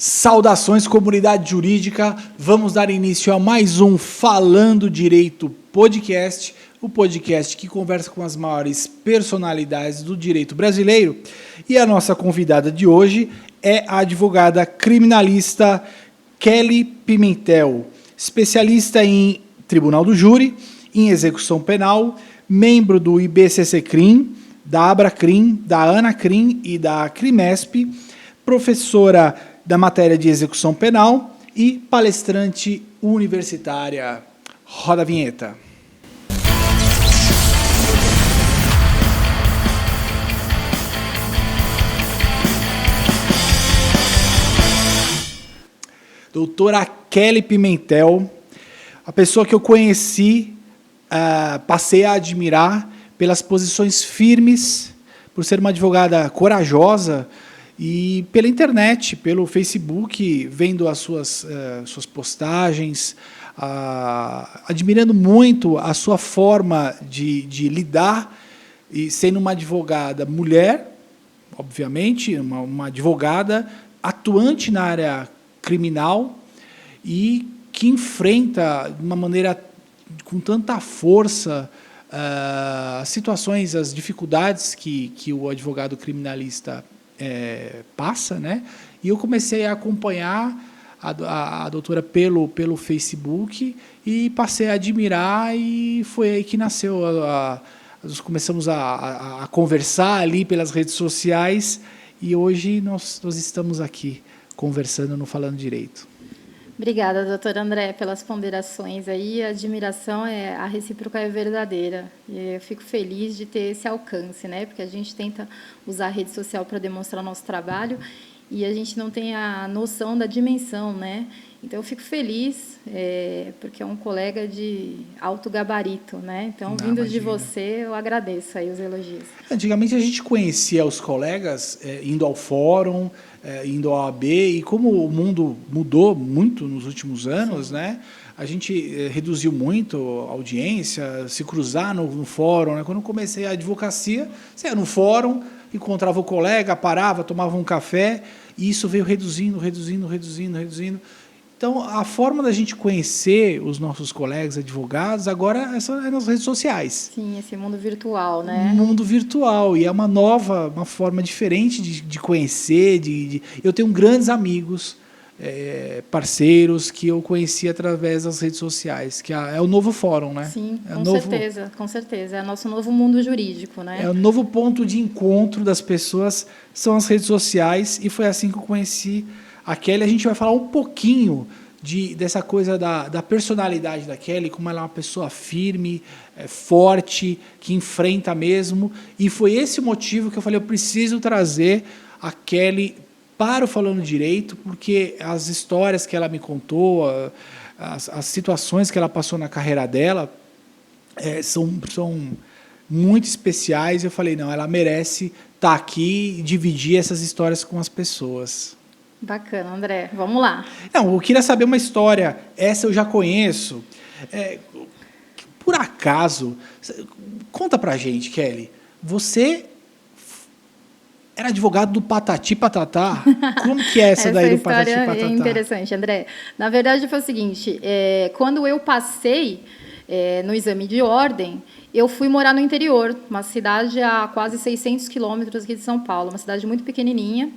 Saudações, comunidade jurídica. Vamos dar início a mais um Falando Direito Podcast, o podcast que conversa com as maiores personalidades do direito brasileiro. E a nossa convidada de hoje é a advogada criminalista Kelly Pimentel, especialista em Tribunal do Júri, em execução penal, membro do IBCC-CRIM, da ABRACRIM, da ANACRIM e da CRIMESP, professora da matéria de execução penal e palestrante universitária. Roda a vinheta. Doutora Kelly Pimentel, a pessoa que eu conheci, passei a admirar pelas posições firmes, por ser uma advogada corajosa, e pela internet, pelo Facebook, vendo as suas postagens, admirando muito a sua forma de lidar, e sendo uma advogada mulher, obviamente, uma advogada atuante na área criminal e que enfrenta de uma maneira com tanta força as situações, as dificuldades que o advogado criminalista passa, né? E eu comecei a acompanhar a doutora pelo Facebook e passei a admirar, e foi aí que nasceu. Nós começamos a conversar ali pelas redes sociais e hoje nós estamos aqui conversando no Falando Direito. Obrigada, doutor André, pelas ponderações aí. A admiração, a recíproca é verdadeira. E eu fico feliz de ter esse alcance, né? Porque a gente tenta usar a rede social para demonstrar nosso trabalho e a gente não tem a noção da dimensão, né? Então, eu fico feliz, porque é um colega de alto gabarito, né? Então, vindo de você, eu agradeço aí os elogios. Antigamente, a gente conhecia os colegas indo ao fórum, indo ao OAB, e como o mundo mudou muito nos últimos anos, né? A gente reduziu muito a audiência, se cruzar no fórum, né? Quando eu comecei a advocacia, você ia no fórum, encontrava o colega, parava, tomava um café, e isso veio reduzindo. Então, a forma da gente conhecer os nossos colegas advogados agora é nas redes sociais. Sim, esse mundo virtual, né? Mundo virtual, e é uma forma diferente de conhecer. Eu tenho grandes amigos, parceiros, que eu conheci através das redes sociais, que é o novo fórum, né? Sim, com certeza. É o nosso novo mundo jurídico, né? É o novo ponto de encontro das pessoas, são as redes sociais, e foi assim que eu conheci a Kelly. A gente vai falar um pouquinho dessa coisa da personalidade da Kelly, como ela é uma pessoa firme, forte, que enfrenta mesmo. E foi esse o motivo que eu falei, eu preciso trazer a Kelly para o Falando Direito, porque as histórias que ela me contou, as situações que ela passou na carreira dela, são muito especiais. Eu falei, não, ela merece estar aqui e dividir essas histórias com as pessoas. Bacana, André. Vamos lá. Não, eu queria saber uma história, essa eu já conheço. Por acaso, conta pra gente, Kelly, você era advogado do Patati Patatá? Como que é essa daí do Patati Patatá? Essa história é interessante, André. Na verdade, foi o seguinte, quando eu passei no exame de ordem, eu fui morar no interior, uma cidade a quase 600 quilômetros aqui de São Paulo, uma cidade muito pequenininha,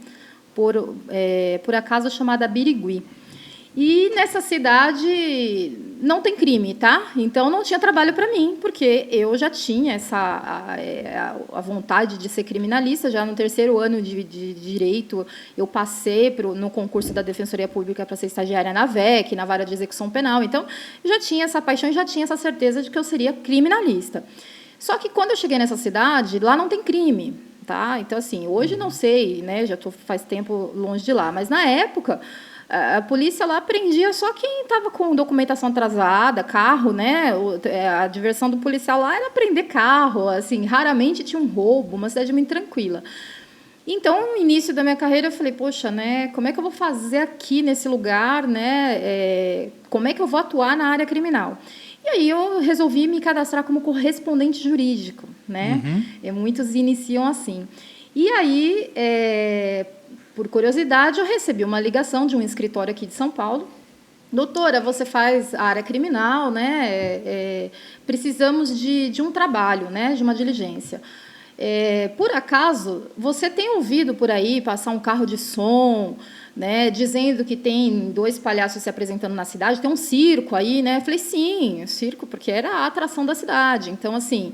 por acaso chamada Birigui. E nessa cidade não tem crime, tá? Então não tinha trabalho para mim, porque eu já tinha a vontade de ser criminalista. Já no terceiro ano de direito, eu passei no concurso da Defensoria Pública para ser estagiária na VEC, na vara de execução penal. Então, eu já tinha essa paixão e já tinha essa certeza de que eu seria criminalista. Só que quando eu cheguei nessa cidade, lá não tem crime. Tá? Então, assim, hoje não sei, né? Já estou faz tempo longe de lá, mas na época a polícia lá prendia só quem estava com documentação atrasada, carro, né? A diversão do policial lá era prender carro, assim, raramente tinha um roubo, uma cidade muito tranquila. Então, no início da minha carreira, eu falei, poxa, né? Como é que eu vou fazer aqui nesse lugar, né? Como é que eu vou atuar na área criminal? E aí eu resolvi me cadastrar como correspondente jurídico, né? Muitos iniciam assim. E aí por curiosidade, eu recebi uma ligação de um escritório aqui de São Paulo. Doutora, você faz a área criminal, né? Precisamos de um trabalho, né? De uma diligência. Por acaso, você tem ouvido por aí passar um carro de som, né, dizendo que tem 2 palhaços se apresentando na cidade, tem um circo aí, né? Eu falei, sim, circo, porque era a atração da cidade. Então, assim,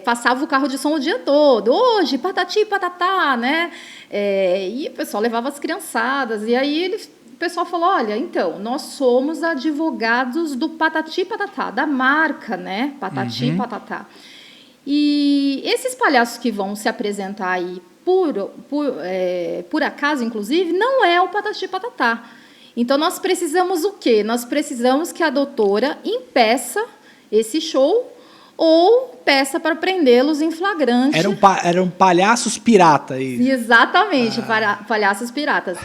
passava o carro de som o dia todo, hoje, patati, patatá, né? E o pessoal levava as criançadas, e aí o pessoal falou, olha, então, nós somos advogados do patati, patatá, da marca, né? Patati, patatá. E esses palhaços que vão se apresentar aí, por acaso, inclusive, não é o Patati Patatá. Então, nós precisamos o quê? Nós precisamos que a doutora impeça esse show ou peça para prendê-los em flagrante. Eram palhaços pirata aí. Exatamente, palhaços piratas.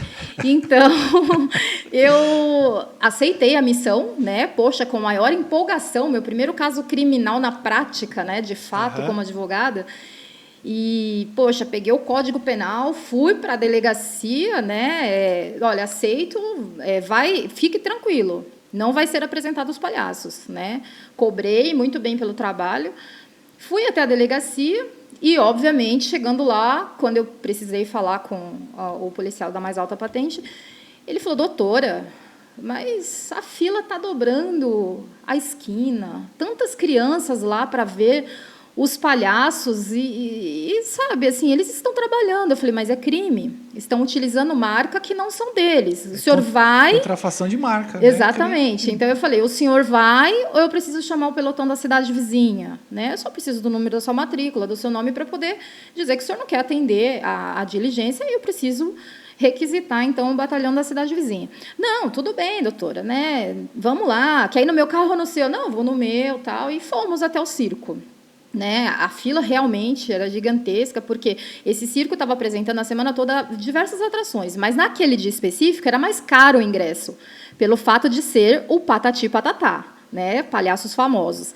Então, eu aceitei a missão, né? Poxa, com maior empolgação, meu primeiro caso criminal na prática, né? De fato, como advogada. E, poxa, peguei o Código Penal, fui para a delegacia, né? Olha, aceito, fique tranquilo. Não vai ser apresentado os palhaços, né? Cobrei muito bem pelo trabalho, fui até a delegacia e, obviamente, chegando lá, quando eu precisei falar com o policial da mais alta patente, ele falou, doutora, mas a fila está dobrando a esquina, tantas crianças lá para ver os palhaços e, sabe, assim, eles estão trabalhando. Eu falei, mas é crime. Estão utilizando marca que não são deles. O senhor vai... Contrafação de marca. Exatamente. Né? Então, eu falei, o senhor vai ou eu preciso chamar o pelotão da cidade vizinha? Né? Eu só preciso do número da sua matrícula, do seu nome, para poder dizer que o senhor não quer atender a diligência e eu preciso requisitar, então, o batalhão da cidade vizinha. Não, tudo bem, doutora, né? Vamos lá. Quer ir no meu carro ou no seu? Não, vou no meu, tal. E fomos até o circo. Né? A fila realmente era gigantesca, porque esse circo estava apresentando a semana toda diversas atrações, mas naquele dia específico era mais caro o ingresso, pelo fato de ser o Patati Patatá, né? Palhaços famosos.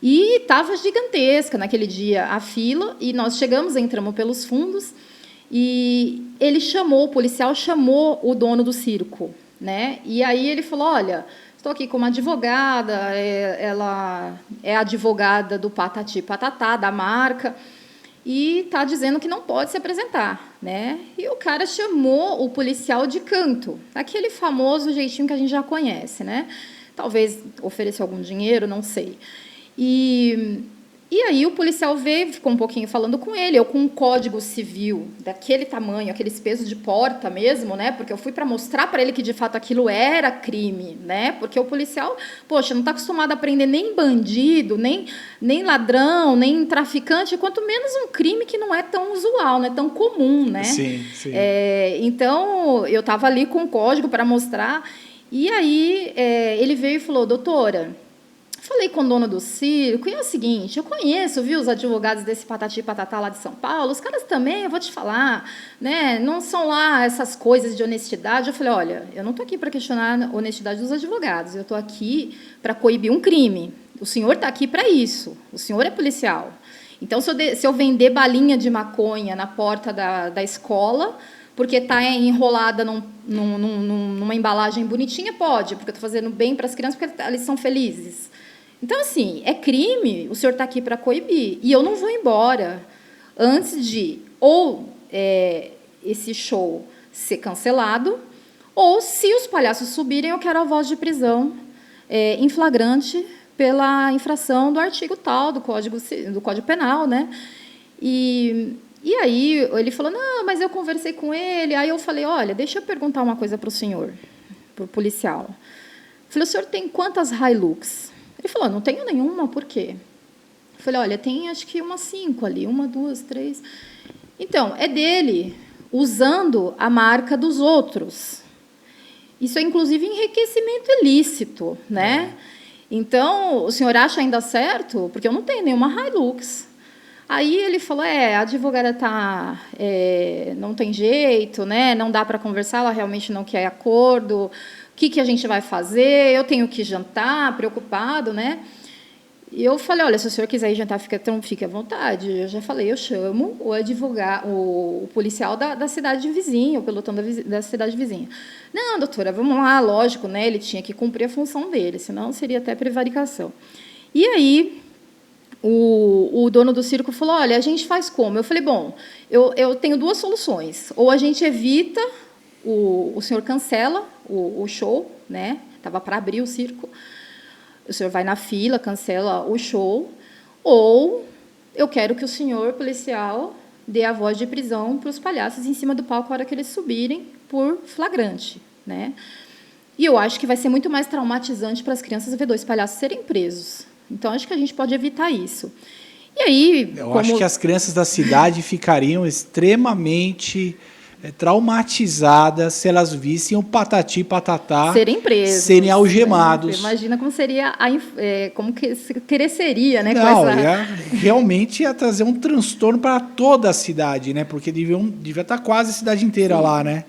E estava gigantesca naquele dia a fila, e nós entramos pelos fundos, e o policial chamou o dono do circo, né? E aí ele falou, olha, estou aqui com uma advogada, ela é advogada do Patati Patatá, da marca, e está dizendo que não pode se apresentar. Né? E o cara chamou o policial de canto, aquele famoso jeitinho que a gente já conhece. Né? Talvez ofereceu algum dinheiro, não sei. E aí o policial veio, ficou um pouquinho falando com ele, eu com um código civil daquele tamanho, aqueles pesos de porta mesmo, né? Porque eu fui para mostrar para ele que, de fato, aquilo era crime, né? Porque o policial, poxa, não está acostumado a prender nem bandido, nem ladrão, nem traficante, quanto menos um crime que não é tão usual, não é tão comum, né? Sim, sim. Então, eu estava ali com o código para mostrar, e aí ele veio e falou, doutora... Falei com o dono do circo, e é o seguinte, eu conheço, viu, os advogados desse Patati Patatá lá de São Paulo, os caras também, eu vou te falar, né, não são lá essas coisas de honestidade. Eu falei, olha, eu não estou aqui para questionar a honestidade dos advogados, eu estou aqui para coibir um crime. O senhor está aqui para isso, o senhor é policial. Então, se eu vender balinha de maconha na porta da escola, porque está enrolada numa embalagem bonitinha, pode, porque eu estou fazendo bem para as crianças, porque eles são felizes. Então, assim, é crime, o senhor está aqui para coibir, e eu não vou embora antes de esse show ser cancelado, ou, se os palhaços subirem, eu quero a voz de prisão em flagrante pela infração do artigo tal, do Código Penal. Né? E aí ele falou, não, mas eu conversei com ele, aí eu falei, olha, deixa eu perguntar uma coisa para o senhor, para o policial. Eu falei, o senhor tem quantas Hilux? Ele falou, não tenho nenhuma, por quê? Eu falei, olha, tem acho que umas 5 ali, 1, 2, 3. Então, é dele, usando a marca dos outros. Isso é, inclusive, enriquecimento ilícito, né? Então, o senhor acha ainda certo? Porque eu não tenho nenhuma Hilux. Aí ele falou, a advogada não tem jeito, né? Não dá para conversar, ela realmente não quer acordo. O que a gente vai fazer? Eu tenho que jantar, preocupado, né? E eu falei, olha, se o senhor quiser ir jantar, fique à vontade. Eu já falei, eu chamo o advogado, o policial da cidade vizinha, o pelotão da cidade vizinha. Não, doutora, vamos lá, lógico, né? Ele tinha que cumprir a função dele, senão seria até prevaricação. E aí, o dono do circo falou, olha, a gente faz como? Eu falei, bom, eu tenho duas soluções. Ou a gente evita, o senhor cancela o show, né? Estava para abrir o circo. O senhor vai na fila, cancela o show, ou eu quero que o senhor policial dê a voz de prisão para os palhaços em cima do palco na hora que eles subirem por flagrante, né? E eu acho que vai ser muito mais traumatizante para as crianças ver 2 palhaços serem presos. Então, acho que a gente pode evitar isso. E aí... Eu acho que as crianças da cidade ficariam extremamente traumatizadas se elas vissem o Patati e Patatá serem presos, serem algemados. Imagina como seria como que cresceria, né? Não, realmente ia trazer um transtorno para toda a cidade, né? Porque devia estar quase a cidade inteira lá, né?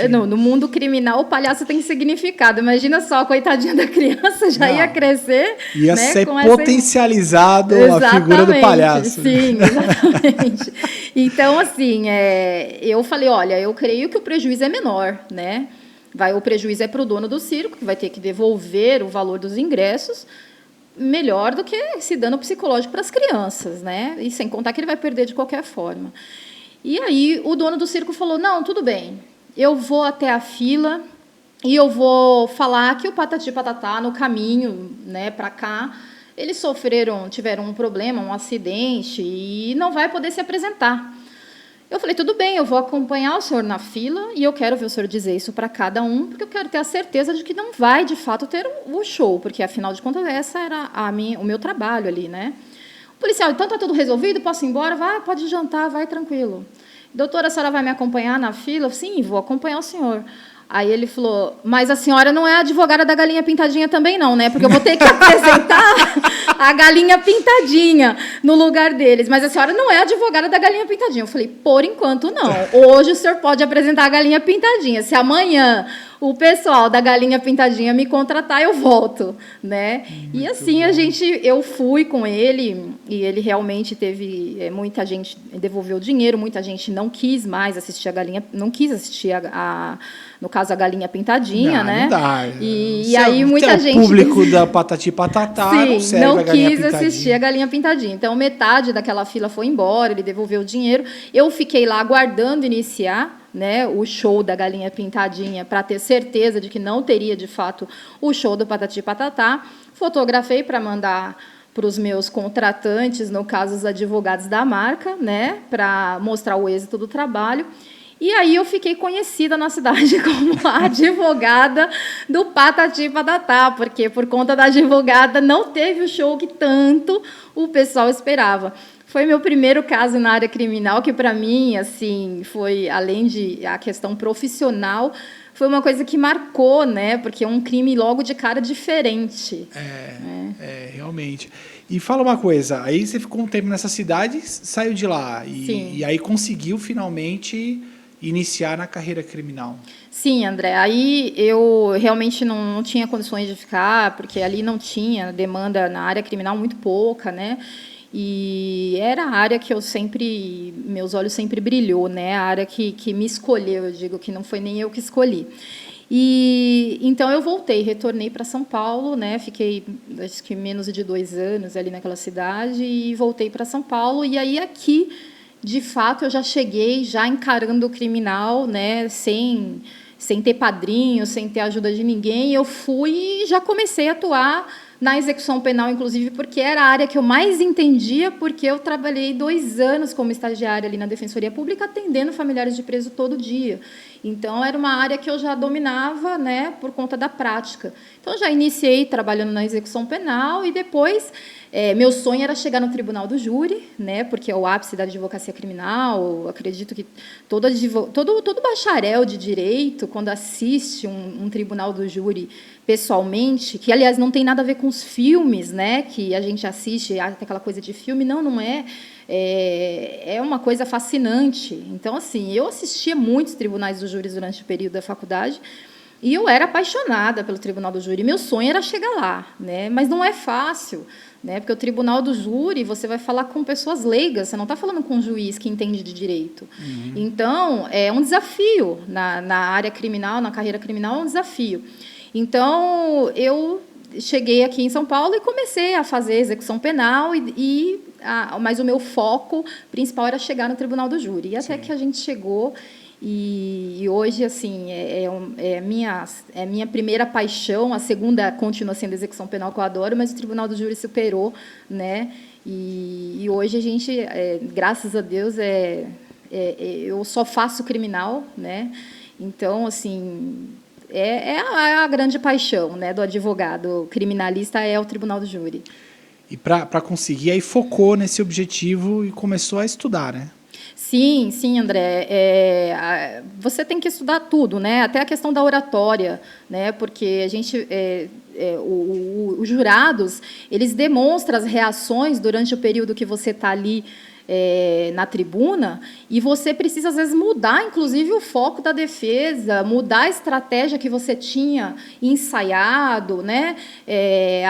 No mundo criminal, o palhaço tem significado. Imagina só, a coitadinha da criança já ia crescer. Ia, né, ser potencializado a figura do palhaço. Sim, exatamente. Então, assim, eu falei, olha, eu creio que o prejuízo é menor, né? O prejuízo é para o dono do circo, que vai ter que devolver o valor dos ingressos, melhor do que esse dano psicológico para as crianças, né? E sem contar que ele vai perder de qualquer forma. E aí o dono do circo falou, não, tudo bem, eu vou até a fila e eu vou falar que o Patati Patatá, no caminho, né, para cá, eles tiveram um problema, um acidente, e não vai poder se apresentar. Eu falei, tudo bem, eu vou acompanhar o senhor na fila e eu quero ver o senhor dizer isso para cada um, porque eu quero ter a certeza de que não vai, de fato, ter o show, porque, afinal de contas, essa era o meu trabalho ali, né? O policial, então está tudo resolvido, posso ir embora? Vai, pode jantar, vai tranquilo. Doutora, a senhora vai me acompanhar na fila? Sim, vou acompanhar o senhor. Aí ele falou, mas a senhora não é a advogada da galinha pintadinha também não, né? Porque eu vou ter que apresentar a galinha pintadinha no lugar deles. Mas a senhora não é a advogada da galinha pintadinha. Eu falei, por enquanto não. Hoje o senhor pode apresentar a galinha pintadinha. Se amanhã o pessoal da galinha pintadinha me contratar, eu volto, né? E assim eu fui com ele e ele realmente teve muita gente devolveu dinheiro, muita gente não quis mais assistir a galinha, não quis assistir no caso a galinha pintadinha, né? Não dá. E aí muita gente o público da Patati Patatá não serve a galinha quis pintadinha. Assistir a galinha pintadinha. Então metade daquela fila foi embora, ele devolveu o dinheiro. Eu fiquei lá aguardando iniciar, né, o show da galinha pintadinha para ter certeza de que não teria de fato o show do Patati Patatá. Fotografei para mandar para os meus contratantes, no caso os advogados da marca, né, para mostrar o êxito do trabalho. E aí eu fiquei conhecida na cidade como a advogada do Patati Patatá, porque por conta da advogada não teve o show que tanto o pessoal esperava. Foi meu primeiro caso na área criminal, que para mim, assim, foi, além de a questão profissional, foi uma coisa que marcou, né? Porque é um crime logo de cara diferente. Realmente. E fala uma coisa, aí você ficou um tempo nessa cidade, saiu de lá, e aí conseguiu finalmente iniciar na carreira criminal. Sim, André. Aí eu realmente não tinha condições de ficar, porque ali não tinha demanda na área criminal, muito pouca, né? E era a área que meus olhos sempre brilhou, né? A área que me escolheu, eu digo que não foi nem eu que escolhi. E então eu retornei para São Paulo, né? Fiquei acho que menos de 2 anos ali naquela cidade e voltei para São Paulo. E aí aqui, de fato, eu já cheguei já encarando o criminal, né? Sem ter padrinho, sem ter ajuda de ninguém. Eu fui e já comecei a atuar na execução penal, inclusive, porque era a área que eu mais entendia, porque eu trabalhei 2 anos como estagiária ali na Defensoria Pública, atendendo familiares de preso todo dia. Então, era uma área que eu já dominava, né, por conta da prática. Então, já iniciei trabalhando na execução penal e depois meu sonho era chegar no tribunal do júri, né, porque é o ápice da advocacia criminal. Eu acredito que todo bacharel de direito, quando assiste um tribunal do júri pessoalmente, que, aliás, não tem nada a ver com os filmes, né, que a gente assiste, aquela coisa de filme, não é. É uma coisa fascinante. Então, assim, eu assistia muitos tribunais do júri durante o período da faculdade E eu era apaixonada pelo tribunal do júri. Meu sonho era chegar lá, né? Mas não é fácil, né? Porque o tribunal do júri, você vai falar com pessoas leigas, você não está falando com um juiz que entende de direito. Então, é um desafio na área criminal, na carreira criminal, é um desafio. Então, eu cheguei aqui em São Paulo e comecei a fazer execução penal, mas o meu foco principal era chegar no tribunal do júri. E até que a gente chegou. E hoje, assim, é minha primeira paixão, a segunda continua sendo a execução penal, que eu adoro, mas o Tribunal do Júri superou, né? E hoje a gente, graças a Deus, eu só faço criminal, né? Então, assim, é a grande paixão, né, do advogado criminalista é o Tribunal do Júri. E para conseguir, aí focou nesse objetivo e começou a estudar, né? Sim, sim, André. Você tem que estudar tudo, né? Até a questão da oratória, né? Porque a gente, os jurados, eles demonstram as reações durante o período que você está ali na tribuna, e você precisa, às vezes, mudar, inclusive, o foco da defesa, mudar a estratégia que você tinha ensaiado, né?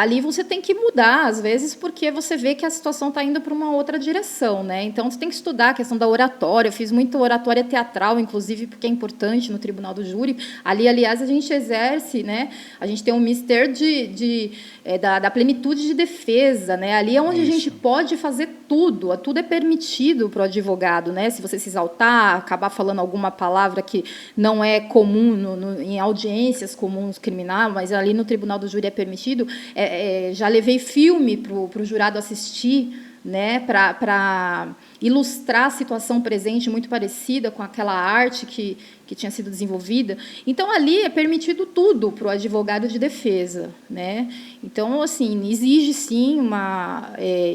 Ali você tem que mudar, às vezes, porque você vê que a situação está indo para uma outra direção, né? Então, você tem que estudar a questão da oratória. Eu fiz muito oratória teatral, inclusive, porque é importante no Tribunal do Júri. Ali, aliás, a gente exerce, né? A gente tem um mister da plenitude de defesa, né? Ali é onde a gente pode fazer tudo é permitido para o advogado, né? Se você se exaltar, acabar falando alguma palavra que não é comum em audiências comuns criminais, mas ali no Tribunal do Júri é permitido. Já levei filme para o jurado assistir, né? Para ilustrar a situação presente muito parecida com aquela arte que tinha sido desenvolvida. Então, ali é permitido tudo para o advogado de defesa, né? Então, assim, exige, sim,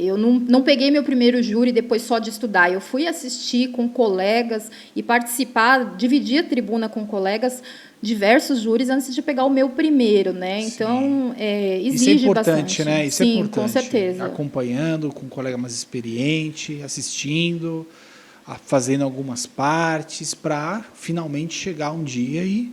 eu não peguei meu primeiro júri depois só de estudar. Eu fui assistir com colegas e participar, dividir a tribuna com colegas, diversos júris, antes de pegar o meu primeiro, né? Então, exige isso é importante, bastante. Né? Isso sim, é importante. Com certeza. Acompanhando com um colega mais experiente, assistindo, fazendo algumas partes para finalmente chegar um dia e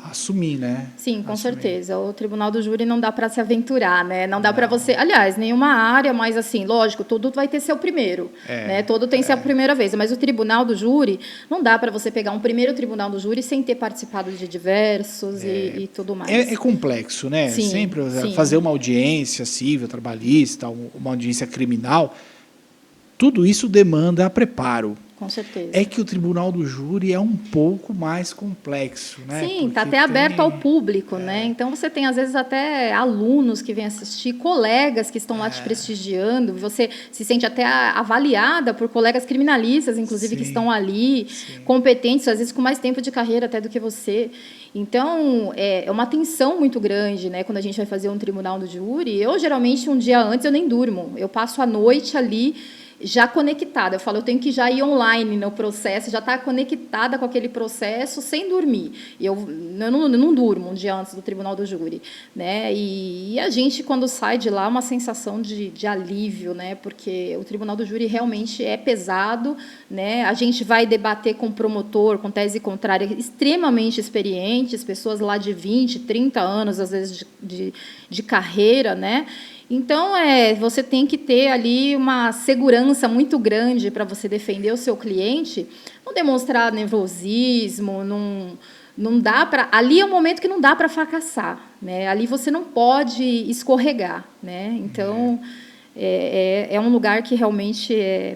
assumir, né? Sim, com certeza. O Tribunal do Júri não dá para se aventurar, né? Não dá para você... Aliás, nenhuma área, mas, assim, lógico, tudo vai ter seu primeiro. Né? Todo tem a primeira vez. Mas o Tribunal do Júri, não dá para você pegar um primeiro Tribunal do Júri sem ter participado de diversos e tudo mais. É complexo, né? Sim, sempre fazer uma audiência civil, trabalhista, uma audiência criminal, tudo isso demanda preparo. Com certeza. É que o Tribunal do Júri é um pouco mais complexo, né? Sim, está até aberto ao público, né? Então, você tem, às vezes, até alunos que vêm assistir, colegas que estão lá te prestigiando, você se sente até avaliada por colegas criminalistas, inclusive, que estão ali, competentes, às vezes, com mais tempo de carreira até do que você. Então, é uma tensão muito grande, né? Quando a gente vai fazer um Tribunal do Júri. Eu, geralmente, um dia antes, eu nem durmo. Eu passo a noite ali, já conectada. Eu falo, eu tenho que já ir online no processo, já estar conectada com aquele processo sem dormir. Eu não durmo um dia antes do Tribunal do Júri, né? E a gente, quando sai de lá, uma sensação de alívio, né? Porque o Tribunal do Júri realmente é pesado, né? A gente vai debater com promotor, com tese contrária, extremamente experientes, pessoas lá de 20, 30 anos, às vezes, de carreira, né? Então, você tem que ter ali uma segurança muito grande para você defender o seu cliente, não demonstrar nervosismo, não dá para... Ali é um momento que não dá para fracassar, né? Ali você não pode escorregar, né? Então, é um lugar que realmente...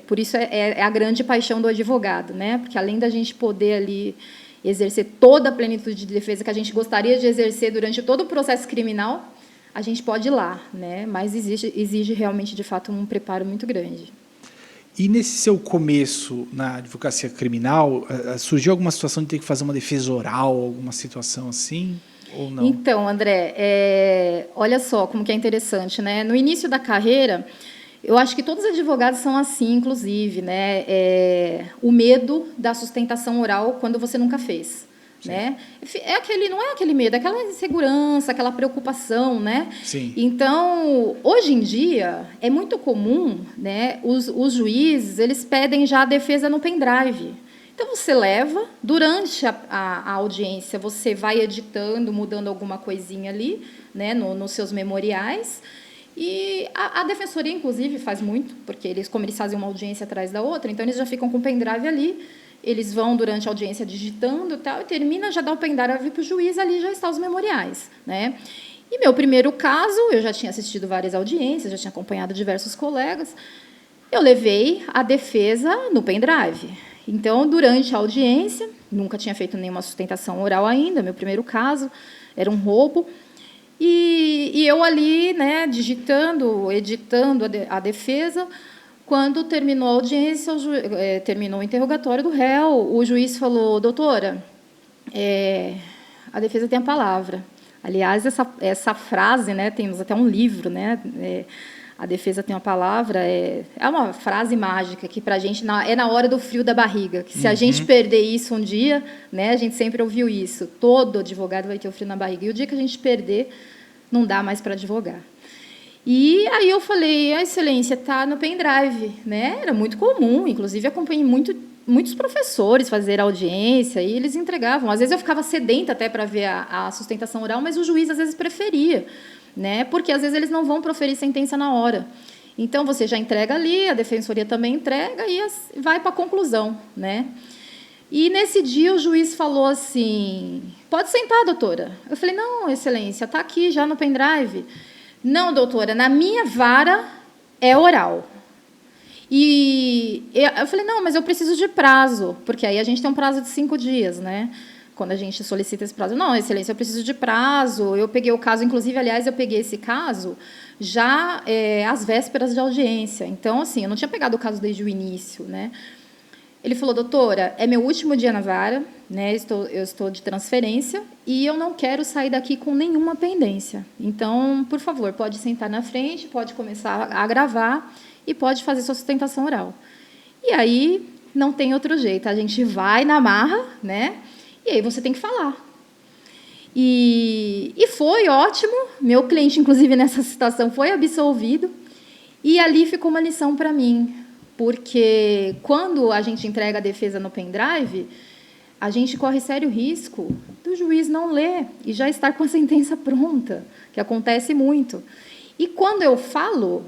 por isso é a grande paixão do advogado, né? Porque, além da gente poder ali exercer toda a plenitude de defesa que a gente gostaria de exercer durante todo o processo criminal, a gente pode ir lá, né? Mas exige realmente, de fato, um preparo muito grande. E nesse seu começo na advocacia criminal, surgiu alguma situação de ter que fazer uma defesa oral, alguma situação assim, ou não? Então, André, olha só como que é interessante, né? No início da carreira, eu acho que todos os advogados são assim, inclusive, né? O medo da sustentação oral quando você nunca fez. Né? Não é aquele medo, é aquela insegurança, aquela preocupação, né? Sim. Então, hoje em dia, é muito comum, né, os juízes, eles pedem já a defesa no pendrive. Então, você leva, durante a audiência, você vai editando, mudando alguma coisinha ali, né, nos seus memoriais. E a defensoria, inclusive, faz muito, porque como eles fazem uma audiência atrás da outra, então eles já ficam com o pendrive ali, eles vão, durante a audiência, digitando e tal, e termina, já dá o pendrive para o juiz, ali já estão os memoriais, né? E meu primeiro caso, eu já tinha assistido várias audiências, já tinha acompanhado diversos colegas, eu levei a defesa no pendrive. Então, durante a audiência, nunca tinha feito nenhuma sustentação oral ainda, meu primeiro caso, era um roubo, e eu ali, né, digitando, editando a defesa. Quando terminou a audiência, terminou o interrogatório do réu, o juiz falou: doutora, a defesa tem a palavra. Aliás, essa frase, né, temos até um livro, né, a defesa tem a palavra, é uma frase mágica que, para a gente, é na hora do frio da barriga, que se a gente perder isso um dia, né, a gente sempre ouviu isso, todo advogado vai ter o frio na barriga, e o dia que a gente perder, não dá mais para advogar. E aí eu falei: a excelência está no pendrive, né? Era muito comum, inclusive acompanhei muitos professores fazer audiência, e eles entregavam. Às vezes eu ficava sedenta até para ver a sustentação oral, mas o juiz às vezes preferia, né? Porque às vezes eles não vão proferir sentença na hora. Então você já entrega ali, a defensoria também entrega e vai para a conclusão, né? E nesse dia o juiz falou assim: pode sentar, doutora. Eu falei: não, excelência, está aqui já no pendrive. Não, doutora, na minha vara é oral. E eu falei: não, mas eu preciso de prazo, porque aí a gente tem um prazo de 5 dias, né? Quando a gente solicita esse prazo. Não, excelência, eu preciso de prazo. Eu peguei o caso, inclusive, aliás, eu peguei esse caso já às vésperas de audiência. Então, assim, eu não tinha pegado o caso desde o início, né? Ele falou: doutora, é meu último dia na vara, né? Eu estou de transferência e eu não quero sair daqui com nenhuma pendência. Então, por favor, pode sentar na frente, pode começar a gravar e pode fazer sua sustentação oral. E aí não tem outro jeito, a gente vai na marra, né? E aí você tem que falar. E foi ótimo, meu cliente, inclusive, nessa situação, foi absolvido, e ali ficou uma lição para mim, porque quando a gente entrega a defesa no pendrive, a gente corre sério risco do juiz não ler e já estar com a sentença pronta, que acontece muito. E quando eu falo,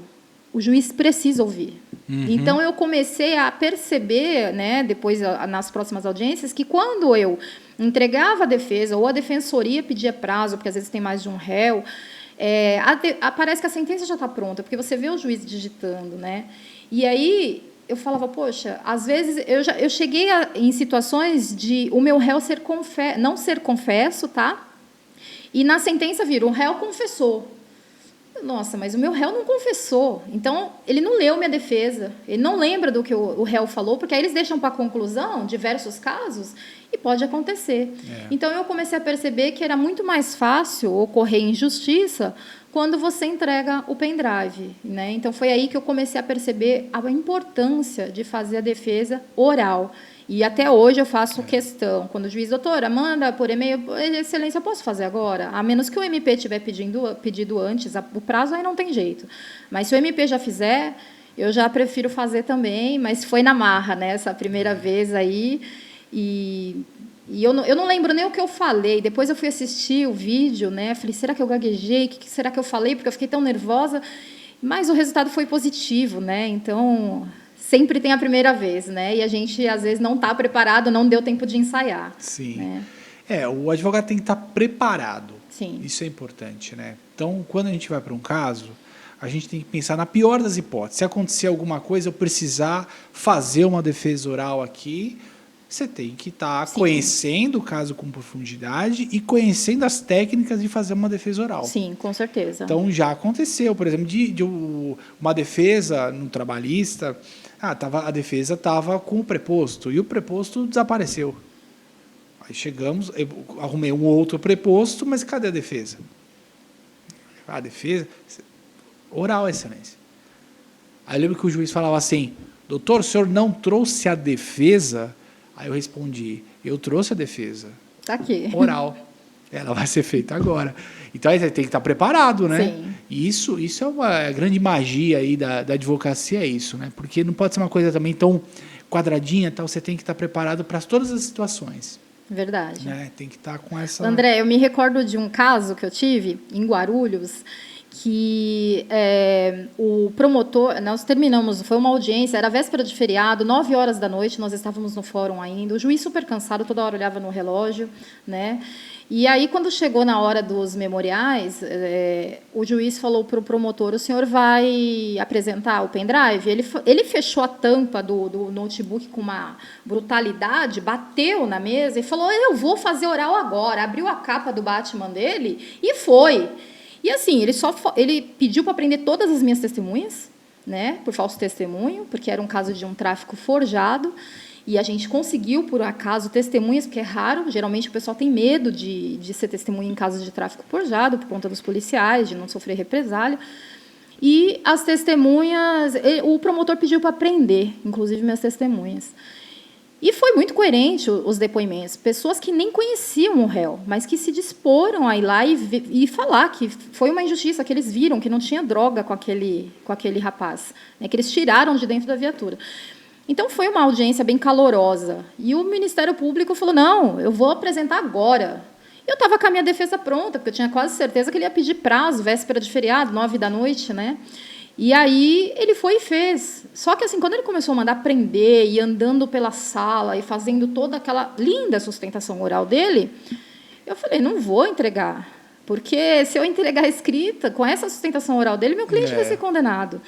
o juiz precisa ouvir. Então, eu comecei a perceber, né, depois, nas próximas audiências, que quando eu entregava a defesa ou a defensoria pedia prazo, porque às vezes tem mais de um réu, parece que a sentença já está pronta, porque você vê o juiz digitando, né? E aí eu falava: poxa, às vezes eu cheguei em situações de o meu réu não ser confesso, tá? E na sentença vira: o réu confessou. Nossa, mas o meu réu não confessou. Então, ele não leu minha defesa, ele não lembra do que o réu falou, porque aí eles deixam para a conclusão diversos casos e pode acontecer. Então, eu comecei a perceber que era muito mais fácil ocorrer injustiça quando você entrega o pendrive, né? Então, foi aí que eu comecei a perceber a importância de fazer a defesa oral. E até hoje eu faço questão. Quando o juiz: doutora, manda por e-mail, excelência, eu posso fazer agora? A menos que o MP tiver pedido antes, o prazo aí não tem jeito. Mas se o MP já fizer, eu já prefiro fazer também, mas foi na marra, né, essa primeira vez aí. E eu não lembro nem o que eu falei. Depois eu fui assistir o vídeo, né? Falei: será que eu gaguejei? O que será que eu falei? Porque eu fiquei tão nervosa. Mas o resultado foi positivo, né? Então, sempre tem a primeira vez, né? E a gente, às vezes, não está preparado, não deu tempo de ensaiar. Sim. Né? O advogado tem que estar preparado. Sim. Isso é importante, né? Então, quando a gente vai para um caso, a gente tem que pensar na pior das hipóteses. Se acontecer alguma coisa, eu precisar fazer uma defesa oral aqui, você tem que estar conhecendo o caso com profundidade e conhecendo as técnicas de fazer uma defesa oral. Sim, com certeza. Então, já aconteceu, por exemplo, de uma defesa no trabalhista, a defesa estava com o preposto e o preposto desapareceu. Aí chegamos, eu arrumei um outro preposto, mas cadê a defesa? A defesa, oral, excelência. Aí eu lembro que o juiz falava assim: doutor, o senhor não trouxe a defesa? Aí eu respondi: eu trouxe a defesa. Está aqui. Oral. Ela vai ser feita agora. Então, aí você tem que estar preparado, né? Sim. E isso é uma grande magia aí da advocacia, é isso, né? Porque não pode ser uma coisa também tão quadradinha, tal, você tem que estar preparado para todas as situações. Verdade. Né? Tem que estar com essa... André, eu me recordo de um caso que eu tive em Guarulhos, que o promotor, nós terminamos, foi uma audiência, era véspera de feriado, 9 horas da noite, nós estávamos no fórum ainda, o juiz super cansado, toda hora olhava no relógio, né? E aí, quando chegou na hora dos memoriais, o juiz falou para o promotor, o senhor vai apresentar o pendrive? Ele fechou a tampa do notebook com uma brutalidade, bateu na mesa e falou, eu vou fazer oral agora. Abriu a capa do Batman dele e foi. E assim, ele pediu para prender todas as minhas testemunhas, né, por falso testemunho, porque era um caso de um tráfico forjado, e a gente conseguiu, por acaso, testemunhas, porque é raro, geralmente o pessoal tem medo de ser testemunha em casos de tráfico forjado, por conta dos policiais, de não sofrer represália. E as testemunhas, o promotor pediu para prender, inclusive minhas testemunhas. E foi muito coerente os depoimentos. Pessoas que nem conheciam o réu, mas que se disporam a ir lá e falar que foi uma injustiça, que eles viram que não tinha droga com aquele rapaz, né, que eles tiraram de dentro da viatura. Então, foi uma audiência bem calorosa. E o Ministério Público falou, não, eu vou apresentar agora. Eu estava com a minha defesa pronta, porque eu tinha quase certeza que ele ia pedir prazo, véspera de feriado, 9 da noite, né? E aí ele foi e fez. Só que assim, quando ele começou a mandar prender e andando pela sala e fazendo toda aquela linda sustentação oral dele, eu falei, não vou entregar, porque se eu entregar a escrita com essa sustentação oral dele, meu cliente vai ser condenado.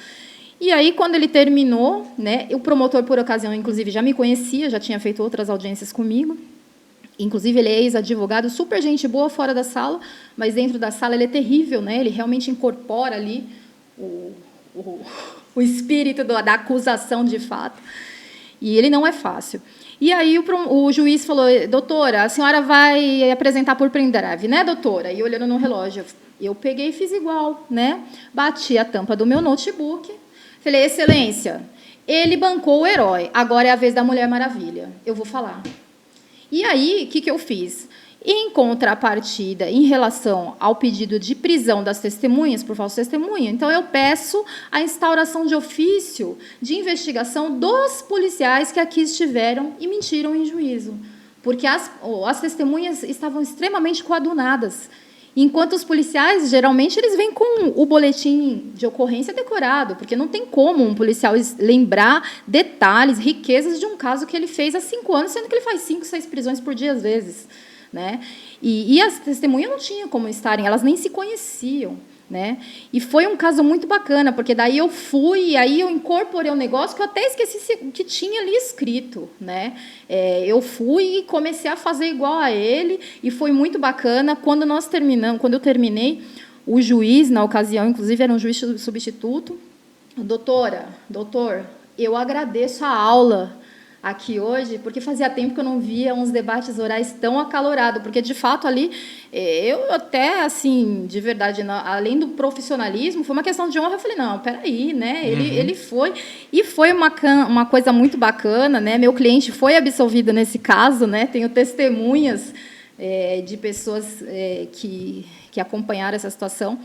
E aí, quando ele terminou, né, o promotor, por ocasião, inclusive, já me conhecia, já tinha feito outras audiências comigo. Inclusive, ele é ex-advogado, super gente boa fora da sala, mas dentro da sala ele é terrível, né? Ele realmente incorpora ali o espírito da acusação de fato. E ele não é fácil. E aí o juiz falou, doutora, a senhora vai apresentar por pendrive, né, doutora? E olhando no relógio, eu peguei e fiz igual, né? Bati a tampa do meu notebook, falei, excelência, ele bancou o herói, agora é a vez da Mulher Maravilha, eu vou falar. E aí, o que eu fiz? Em contrapartida, em relação ao pedido de prisão das testemunhas por falso testemunho, então eu peço a instauração de ofício de investigação dos policiais que aqui estiveram e mentiram em juízo, porque as testemunhas estavam extremamente coadunadas, enquanto os policiais, geralmente, eles vêm com o boletim de ocorrência decorado, porque não tem como um policial lembrar detalhes, riquezas de um caso que ele fez há 5 anos, sendo que ele faz 5, 6 prisões por dia, às vezes. Né? E as testemunhas não tinham como estarem, elas nem se conheciam. Né? E foi um caso muito bacana, porque daí eu fui, e aí eu incorporei um negócio que eu até esqueci o que tinha ali escrito. Né? Eu fui e comecei a fazer igual a ele, e foi muito bacana. Quando eu terminei, o juiz, na ocasião, inclusive era um juiz substituto, doutor, eu agradeço a aula aqui hoje, porque fazia tempo que eu não via uns debates orais tão acalorados, porque, de fato, ali, eu até, assim, de verdade, além do profissionalismo, foi uma questão de honra, eu falei, não, peraí, né, ele foi, e foi uma coisa muito bacana, né, meu cliente foi absolvido nesse caso, né, tenho testemunhas de pessoas que acompanharam essa situação.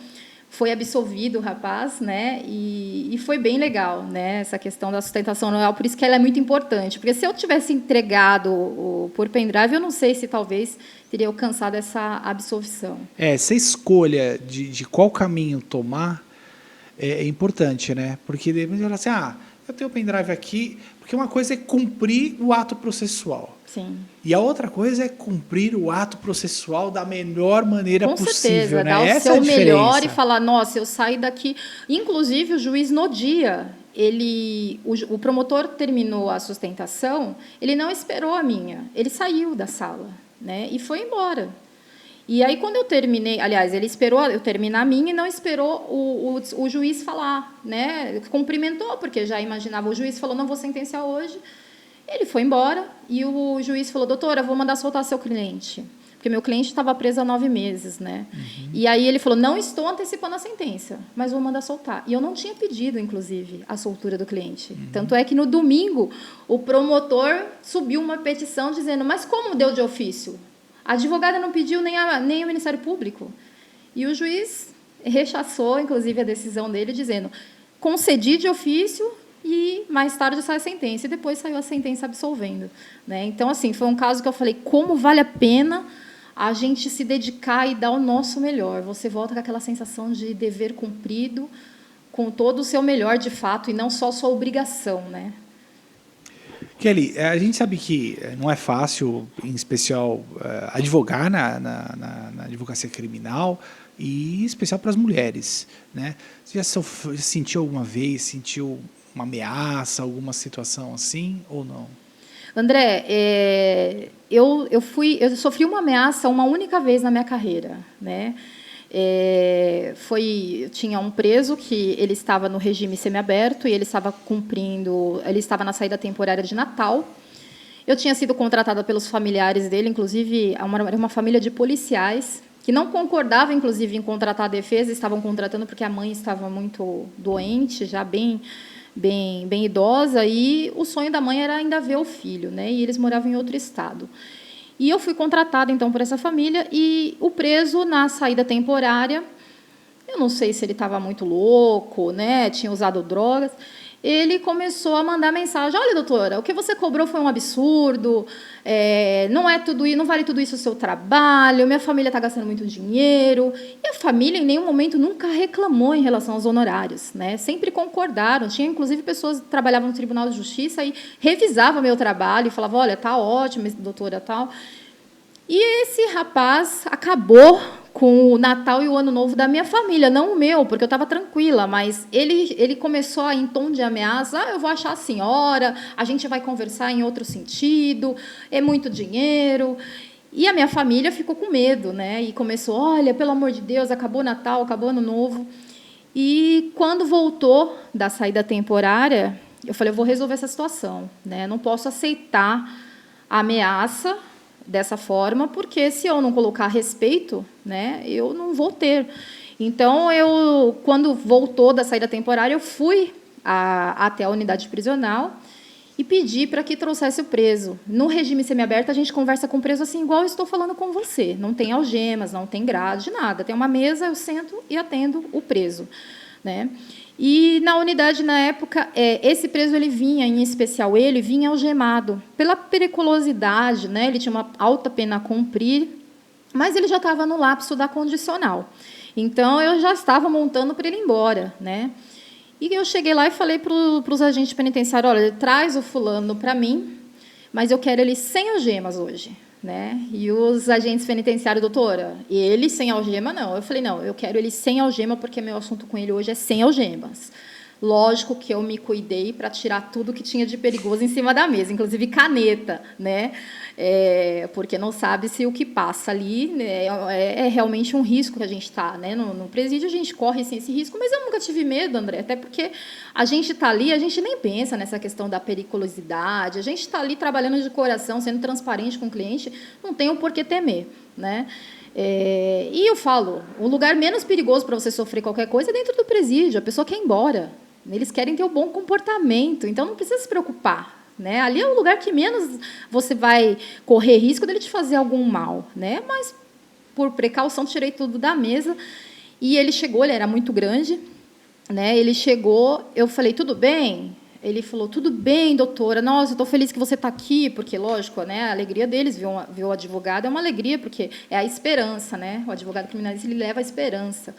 Foi absolvido o rapaz, né? E foi bem legal, né? Essa questão da sustentação oral, por isso que ela é muito importante. Porque se eu tivesse entregado por pendrive, eu não sei se talvez teria alcançado essa absolvição. Essa escolha de qual caminho tomar é importante, né? Porque de repente você fala assim, eu tenho o pendrive aqui, porque uma coisa é cumprir o ato processual. Sim. E a outra coisa é cumprir o ato processual da melhor maneira possível. Com certeza, dar o seu melhor e falar, nossa, eu saí daqui. Inclusive, o juiz, no dia, o promotor terminou a sustentação, ele não esperou a minha, ele saiu da sala, né, e foi embora. E aí, quando eu terminei, aliás, ele esperou eu terminar a minha e não esperou o juiz falar, né, cumprimentou, porque já imaginava, o juiz falou, não vou sentenciar hoje. Ele foi embora e o juiz falou, doutora, vou mandar soltar seu cliente, porque meu cliente estava preso há 9 meses, né? E aí ele falou, não estou antecipando a sentença, mas vou mandar soltar. E eu não tinha pedido, inclusive, a soltura do cliente. Tanto é que, no domingo, o promotor subiu uma petição dizendo, mas como deu de ofício? A advogada não pediu nem o Ministério Público. E o juiz rechaçou, inclusive, a decisão dele, dizendo, concedi de ofício, e mais tarde sai a sentença, e depois saiu a sentença absolvendo, né? Então, assim, foi um caso que eu falei, como vale a pena a gente se dedicar e dar o nosso melhor. Você volta com aquela sensação de dever cumprido, com todo o seu melhor, de fato, e não só a sua obrigação, né? Kelly, a gente sabe que não é fácil, em especial, advogar na advocacia criminal, e em especial para as mulheres, né? Você já sentiu alguma vez, sentiu uma ameaça, alguma situação assim, ou não? André, eu sofri uma ameaça uma única vez na minha carreira, né? Tinha um preso que ele estava no regime semiaberto e ele estava na saída temporária de Natal. Eu tinha sido contratada pelos familiares dele, inclusive era uma família de policiais que não concordava, inclusive, em contratar a defesa, estavam contratando porque a mãe estava muito doente, já bem idosa, e o sonho da mãe era ainda ver o filho, né? E eles moravam em outro estado. E eu fui contratada, então, por essa família, e o preso, na saída temporária, eu não sei se ele estava muito louco, né? Tinha usado drogas, ele começou a mandar mensagem: olha, doutora, o que você cobrou foi um absurdo, não é tudo isso, não vale tudo isso o seu trabalho, minha família está gastando muito dinheiro. E a família, em nenhum momento, nunca reclamou em relação aos honorários, né? Sempre concordaram. Tinha, inclusive, pessoas que trabalhavam no Tribunal de Justiça e revisavam meu trabalho e falavam: olha, está ótimo, doutora, tal. E esse rapaz acabou com o Natal e o Ano Novo da minha família, não o meu, porque eu estava tranquila, mas ele começou em tom de ameaça: eu vou achar a senhora, a gente vai conversar em outro sentido, é muito dinheiro. E a minha família ficou com medo, né? E começou: olha, pelo amor de Deus, acabou o Natal, acabou o Ano Novo. E, quando voltou da saída temporária, eu falei: eu vou resolver essa situação, né? Não posso aceitar a ameaça dessa forma, porque se eu não colocar respeito, né, eu não vou ter. Então, quando voltou da saída temporária, eu fui até a unidade prisional e pedi para que trouxesse o preso. No regime semiaberto, a gente conversa com o preso assim, igual eu estou falando com você. Não tem algemas, não tem grade, nada. Tem uma mesa, eu sento e atendo o preso, né? E, na unidade, na época, esse preso ele vinha, em especial ele, vinha algemado, pela periculosidade, né? Ele tinha uma alta pena a cumprir, mas ele já estava no lapso da condicional. Então, eu já estava montando para ele ir embora, né? E eu cheguei lá e falei para os agentes penitenciários: olha, traz o fulano para mim, mas eu quero ele sem algemas hoje. Né? E os agentes penitenciários: doutora, ele sem algema, não. Eu falei: não, eu quero ele sem algema, porque meu assunto com ele hoje é sem algemas. Lógico que eu me cuidei para tirar tudo que tinha de perigoso em cima da mesa, inclusive caneta, né? Porque não sabe se o que passa ali, né, é realmente um risco que a gente está, né? No presídio a gente corre sem esse risco, mas eu nunca tive medo, André, até porque a gente está ali, a gente nem pensa nessa questão da periculosidade, a gente está ali trabalhando de coração, sendo transparente com o cliente, não tem o porquê temer, né? E eu falo, o lugar menos perigoso para você sofrer qualquer coisa é dentro do presídio, a pessoa quer ir embora, eles querem ter um bom comportamento, então não precisa se preocupar, né? Ali é o lugar que menos você vai correr risco dele te fazer algum mal, né? Mas, por precaução, tirei tudo da mesa. E ele chegou, ele era muito grande, né? Ele chegou, eu falei: tudo bem? Ele falou: tudo bem, doutora. Nossa, eu estou feliz que você está aqui, porque, lógico, né, a alegria deles, ver o advogado é uma alegria, porque é a esperança, né? O advogado criminalista, ele leva a esperança.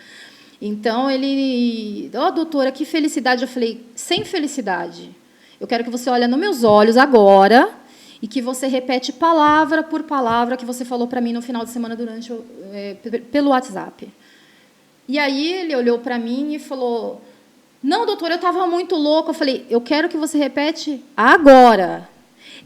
Então, ele: doutora, que felicidade. Eu falei: sem felicidade. Eu quero que você olhe nos meus olhos agora e que você repete palavra por palavra que você falou para mim no final de semana pelo WhatsApp. E aí ele olhou para mim e falou: não, doutora, eu estava muito louco. Eu falei: eu quero que você repete agora.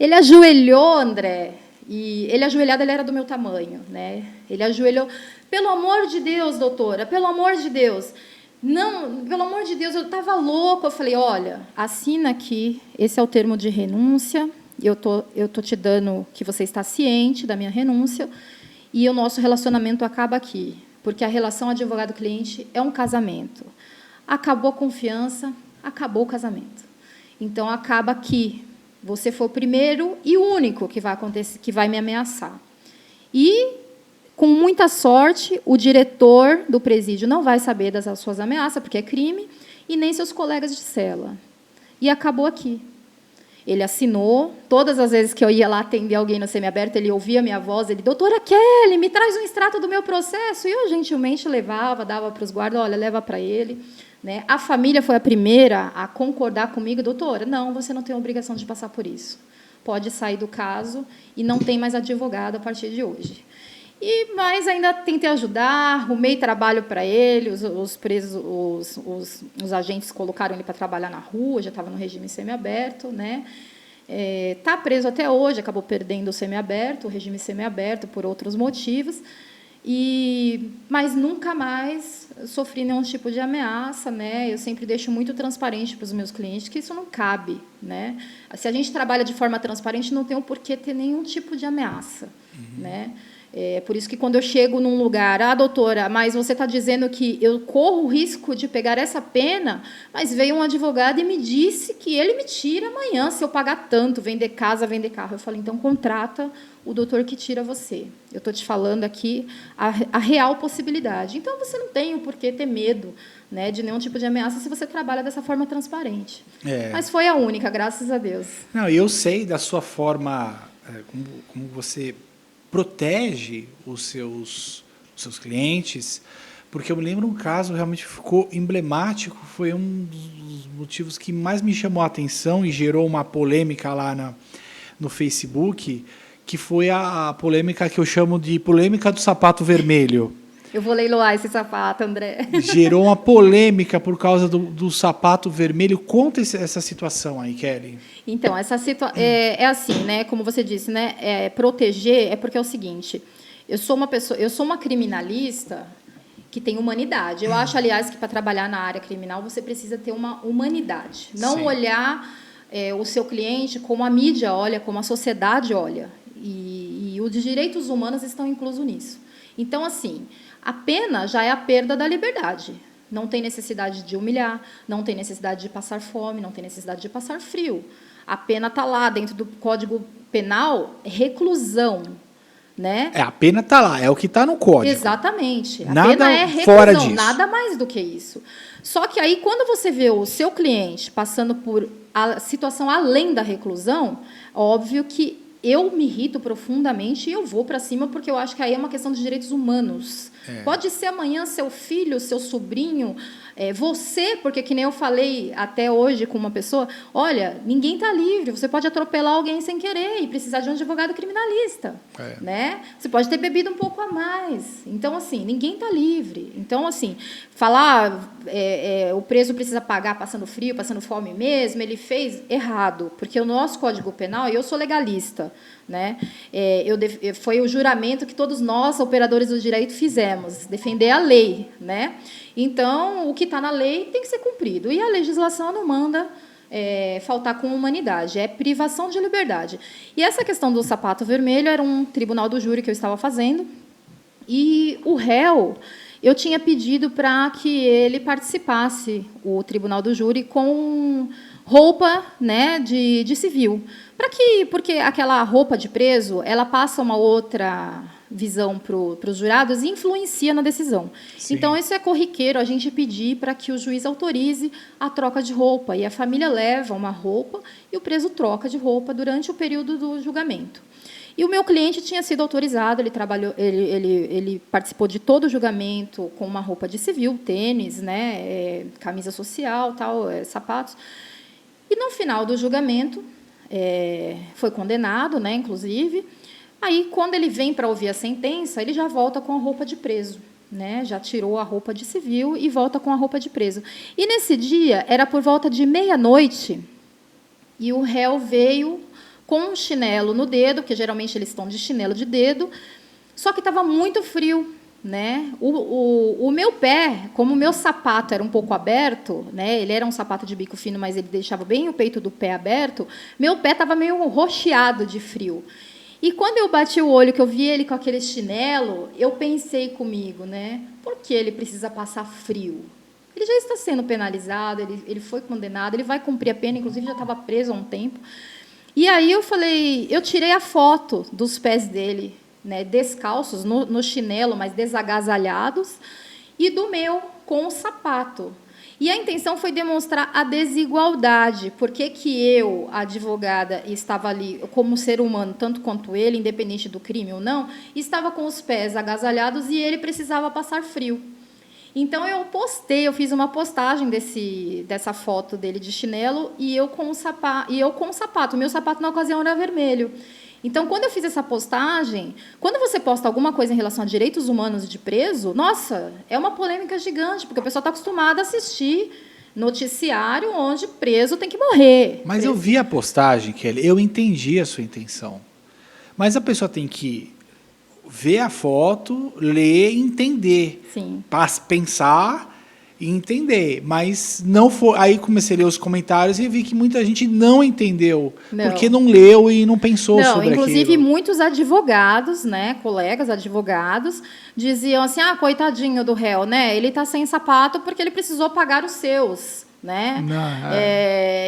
Ele ajoelhou, André, e ele ajoelhado, ele era do meu tamanho, né? Ele ajoelhou: pelo amor de Deus, doutora, pelo amor de Deus. Não, pelo amor de Deus, eu estava louco. Eu falei: olha, assina aqui, esse é o termo de renúncia, eu tô te dando que você está ciente da minha renúncia, e o nosso relacionamento acaba aqui, porque a relação advogado-cliente é um casamento. Acabou a confiança, acabou o casamento. Então, acaba aqui. Você foi o primeiro e o único que vai acontecer, que vai me ameaçar. E, com muita sorte, o diretor do presídio não vai saber das suas ameaças, porque é crime, e nem seus colegas de cela. E acabou aqui. Ele assinou, todas as vezes que eu ia lá atender alguém no semiaberto, ele ouvia a minha voz, ele, doutora Kelly, me traz um extrato do meu processo. E eu gentilmente levava, dava para os guardas, olha, leva para ele. Né? A família foi a primeira a concordar comigo, doutora, não, você não tem a obrigação de passar por isso. Pode sair do caso e não tem mais advogado a partir de hoje. Mas ainda tentei ajudar, arrumei trabalho para ele, os presos, os agentes colocaram ele para trabalhar na rua, já estava no regime semiaberto, né? Está preso até hoje, acabou perdendo o semiaberto, o regime semiaberto, por outros motivos, mas nunca mais sofri nenhum tipo de ameaça, né? Eu sempre deixo muito transparente para os meus clientes que isso não cabe, né? Se a gente trabalha de forma transparente, não tem o porquê ter nenhum tipo de ameaça, né? Por isso que, quando eu chego num lugar, doutora, mas você está dizendo que eu corro o risco de pegar essa pena, mas veio um advogado e me disse que ele me tira amanhã se eu pagar tanto, vender casa, vender carro. Eu falei, então, contrata o doutor que tira você. Eu estou te falando aqui a real possibilidade. Então, você não tem o porquê ter medo, né, de nenhum tipo de ameaça se você trabalha dessa forma transparente. Mas foi a única, graças a Deus. Não, eu sei da sua forma, como você protege os seus clientes, porque eu me lembro um caso realmente ficou emblemático, foi um dos motivos que mais me chamou a atenção e gerou uma polêmica lá no Facebook, que foi a polêmica que eu chamo de polêmica do sapato vermelho. Eu vou leiloar esse sapato, André. Gerou uma polêmica por causa do sapato vermelho. Conta essa situação aí, Kelly. Então, essa situação é assim, né? Como você disse, né? Proteger é porque é o seguinte: eu sou uma criminalista que tem humanidade. Eu acho, aliás, que para trabalhar na área criminal você precisa ter uma humanidade. Não olhar o seu cliente como a mídia olha, como a sociedade olha. E os direitos humanos estão inclusos nisso. Então, assim, a pena já é a perda da liberdade. Não tem necessidade de humilhar, não tem necessidade de passar fome, não tem necessidade de passar frio. A pena está lá, dentro do Código Penal, reclusão. Né? A pena está lá, é o que está no código. Exatamente. A nada pena é reclusão, fora disso. Nada mais do que isso. Só que aí, quando você vê o seu cliente passando por a situação além da reclusão, óbvio que eu me irrito profundamente e eu vou para cima, porque eu acho que aí é uma questão de direitos humanos. Pode ser amanhã seu filho, seu sobrinho, você, porque, que nem eu falei até hoje com uma pessoa, olha, ninguém está livre, você pode atropelar alguém sem querer e precisar de um advogado criminalista. Né? Você pode ter bebido um pouco a mais. Então, assim, ninguém está livre. Então, assim, falar o preso precisa pagar passando frio, passando fome mesmo, ele fez errado, porque o nosso Código Penal, e eu sou legalista, né? Foi o juramento que todos nós, operadores do direito, fizemos, defender a lei, né? Então, o que está na lei tem que ser cumprido. E a legislação não manda faltar com humanidade, é privação de liberdade. E essa questão do sapato vermelho era um tribunal do júri que eu estava fazendo, e o réu, eu tinha pedido para que ele participasse, o tribunal do júri, com roupa, né, de civil. Porque aquela roupa de preso, ela passa uma outra visão para os jurados e influencia na decisão. Sim. Então, isso é corriqueiro, a gente pedir para que o juiz autorize a troca de roupa. E a família leva uma roupa e o preso troca de roupa durante o período do julgamento. E o meu cliente tinha sido autorizado, ele participou de todo o julgamento com uma roupa de civil, tênis, né, camisa social, tal, sapatos. E, no final do julgamento, foi condenado, né, inclusive. Aí, quando ele vem para ouvir a sentença, ele já volta com a roupa de preso, né? Já tirou a roupa de civil e volta com a roupa de preso. E, nesse dia, era por volta de meia-noite, e o réu veio com um chinelo no dedo, porque geralmente eles estão de chinelo de dedo, só que estava muito frio. Né? O meu pé, como o meu sapato era um pouco aberto, né? Ele era um sapato de bico fino, mas ele deixava bem o peito do pé aberto, meu pé estava meio roxeado de frio. E, quando eu bati o olho, que eu vi ele com aquele chinelo, eu pensei comigo, né? Por que ele precisa passar frio? Ele já está sendo penalizado, ele foi condenado, ele vai cumprir a pena, inclusive já estava preso há um tempo. E aí eu tirei a foto dos pés dele, né, descalços, no chinelo, mas desagasalhados, e do meu com o sapato. E a intenção foi demonstrar a desigualdade. Por que eu, a advogada, estava ali como ser humano, tanto quanto ele, independente do crime ou não, estava com os pés agasalhados e ele precisava passar frio. Então, eu fiz uma postagem dessa foto dele de chinelo e eu com o sapato. O meu sapato, na ocasião, era vermelho. Então, quando eu fiz essa postagem, quando você posta alguma coisa em relação a direitos humanos de preso, nossa, é uma polêmica gigante, porque o pessoal está acostumado a assistir noticiário onde preso tem que morrer. Mas eu vi a postagem, Kelly, eu entendi a sua intenção. Mas a pessoa tem que ver a foto, ler e entender. Sim. Pensar e entender. Mas não foi. Aí comecei a ler os comentários e vi que muita gente não entendeu. Porque não leu e não pensou sobre aquilo. Inclusive, muitos advogados, né, colegas advogados, diziam assim, coitadinho do réu, né? Ele está sem sapato porque ele precisou pagar os seus. Né?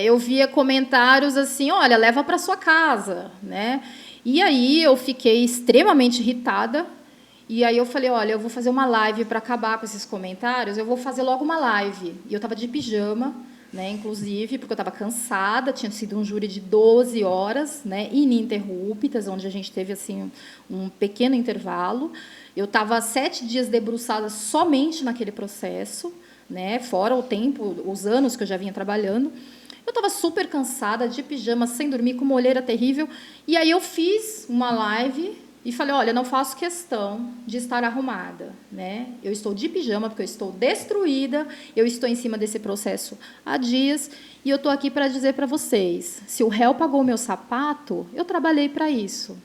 Eu via comentários assim, olha, leva para sua casa. Né? E aí eu fiquei extremamente irritada. E aí eu falei, olha, eu vou fazer uma live para acabar com esses comentários, eu vou fazer logo uma live. E eu estava de pijama, né, inclusive, porque eu estava cansada, tinha sido um júri de 12 horas, né, ininterruptas, onde a gente teve assim, um pequeno intervalo. Eu estava 7 dias debruçada somente naquele processo, né, fora o tempo, os anos que eu já vinha trabalhando. Eu estava super cansada, de pijama, sem dormir, com uma olheira terrível. E aí eu fiz uma live e falei, olha, não faço questão de estar arrumada, né? Eu estou de pijama porque eu estou destruída, eu estou em cima desse processo há dias e eu estou aqui para dizer para vocês, se o réu pagou o meu sapato, eu trabalhei para isso.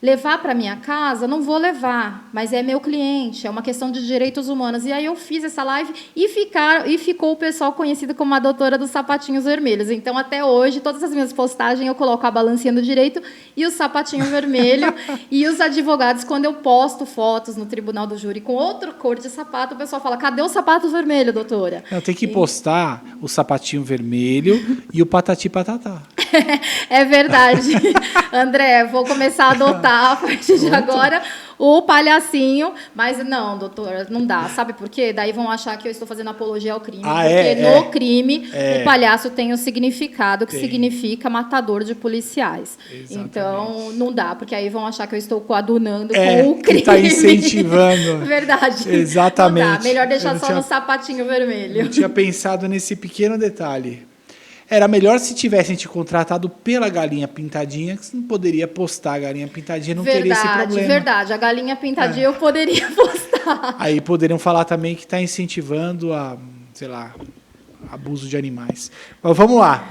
Levar para minha casa, não vou levar, mas é meu cliente, é uma questão de direitos humanos. E aí eu fiz essa live e ficou o pessoal conhecido como a doutora dos sapatinhos vermelhos. Então, até hoje, todas as minhas postagens, eu coloco a balancinha do direito e o sapatinho vermelho. E os advogados, quando eu posto fotos no tribunal do júri com outra cor de sapato, o pessoal fala, cadê o sapato vermelho, doutora? Eu tenho que postar o sapatinho vermelho e o patati patatá. É verdade. André, vou começar a adotar a partir de agora o palhacinho, mas não, doutora, não dá. Sabe por quê? Daí vão achar que eu estou fazendo apologia ao crime, porque no crime o palhaço tem o significado que significa matador de policiais. Exatamente. Então, não dá, porque aí vão achar que eu estou coadunando com o crime. Está incentivando. Verdade. Exatamente. Não dá. Melhor deixar só no sapatinho vermelho. Eu tinha pensado nesse pequeno detalhe. Era melhor se tivessem te contratado pela Galinha Pintadinha, que você não poderia postar a Galinha Pintadinha, não teria esse problema. Verdade, a Galinha Pintadinha eu poderia postar. Aí poderiam falar também que está incentivando a, sei lá, abuso de animais. Mas vamos lá.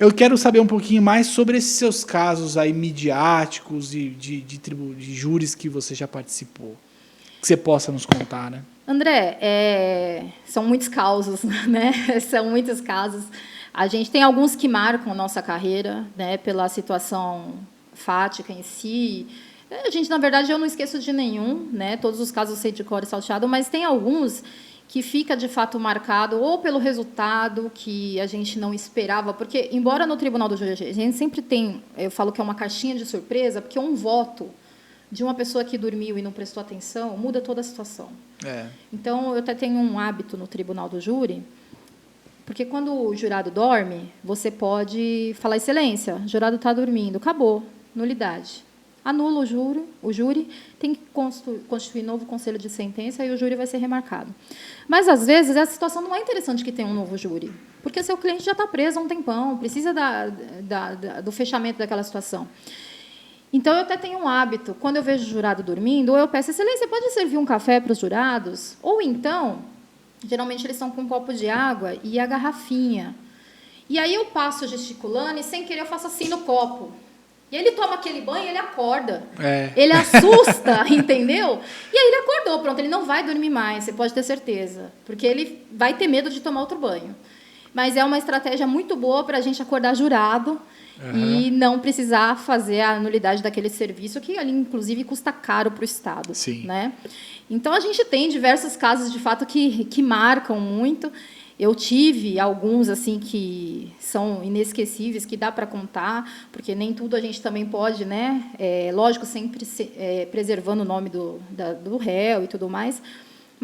Eu quero saber um pouquinho mais sobre esses seus casos aí midiáticos e de júris que você já participou. Que você possa nos contar, né? André, são muitos causos, né? São muitos casos. A gente tem alguns que marcam a nossa carreira, né, pela situação fática em si. A gente, na verdade, eu não esqueço de nenhum, né? Todos os casos eu sei de cor e salteado, mas tem alguns que fica de fato marcado ou pelo resultado que a gente não esperava, porque embora no Tribunal do Júri a gente sempre tem, eu falo que é uma caixinha de surpresa, porque um voto de uma pessoa que dormiu e não prestou atenção muda toda a situação. Então, eu até tenho um hábito no Tribunal do Júri. Porque quando o jurado dorme, você pode falar, excelência, o jurado está dormindo, acabou, nulidade. Anula o júri, tem que constituir novo conselho de sentença e o júri vai ser remarcado. Mas, às vezes, essa situação não é interessante que tenha um novo júri, porque seu cliente já está preso há um tempão, precisa do fechamento daquela situação. Então, eu até tenho um hábito, quando eu vejo o jurado dormindo, ou eu peço, excelência, pode servir um café para os jurados? Ou então... Geralmente, eles estão com um copo de água e a garrafinha. E aí, eu passo gesticulando e, sem querer, eu faço assim no copo. E ele toma aquele banho e ele acorda. Ele assusta, entendeu? E aí, ele acordou, pronto, ele não vai dormir mais, você pode ter certeza. Porque ele vai ter medo de tomar outro banho. Mas é uma estratégia muito boa para a gente acordar jurado e não precisar fazer a nulidade daquele serviço, que ali, inclusive, custa caro para o Estado. Sim. Né? Então, a gente tem diversos casos, de fato, que marcam muito. Eu tive alguns assim que são inesquecíveis, que dá para contar, porque nem tudo a gente também pode, lógico, sempre preservando o nome do réu e tudo mais.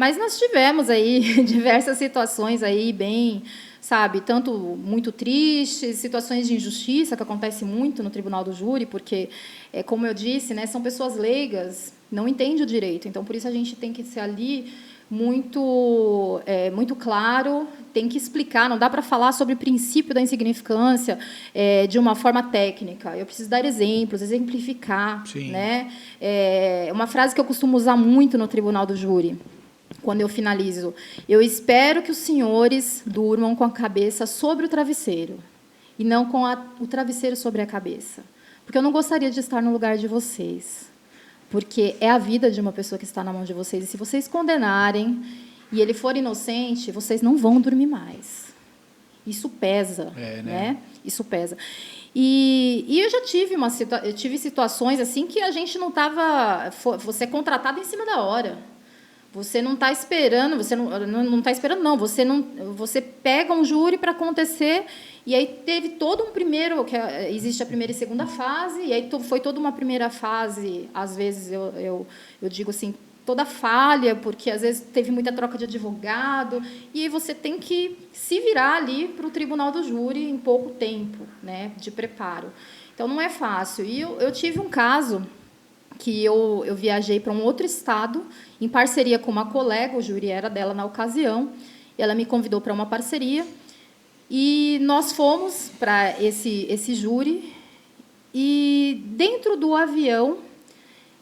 Mas nós tivemos aí diversas situações aí bem, sabe, tanto muito tristes, situações de injustiça que acontece muito no tribunal do júri, porque, como eu disse, né, são pessoas leigas, não entendem o direito. Então, por isso a gente tem que ser ali muito claro, tem que explicar, não dá para falar sobre o princípio da insignificância de uma forma técnica. Eu preciso dar exemplos, exemplificar. Sim. Né? Uma frase que eu costumo usar muito no tribunal do júri, quando eu finalizo: eu espero que os senhores durmam com a cabeça sobre o travesseiro e não com o travesseiro sobre a cabeça, porque eu não gostaria de estar no lugar de vocês, porque é a vida de uma pessoa que está na mão de vocês, e se vocês condenarem e ele for inocente, vocês não vão dormir mais. Isso pesa, né? Isso pesa. E eu já tive situações assim que a gente não estava... Você é contratado em cima da hora. Você não está esperando, você pega um júri para acontecer, e aí teve todo um primeiro, existe a primeira e segunda fase, e aí foi toda uma primeira fase, às vezes eu digo assim, toda falha, porque às vezes teve muita troca de advogado, e aí você tem que se virar ali para o tribunal do júri em pouco tempo, né, de preparo. Então não é fácil. E eu tive um caso que eu viajei para um outro estado, em parceria com uma colega, o júri era dela na ocasião, e ela me convidou para uma parceria, e nós fomos para esse júri, e dentro do avião,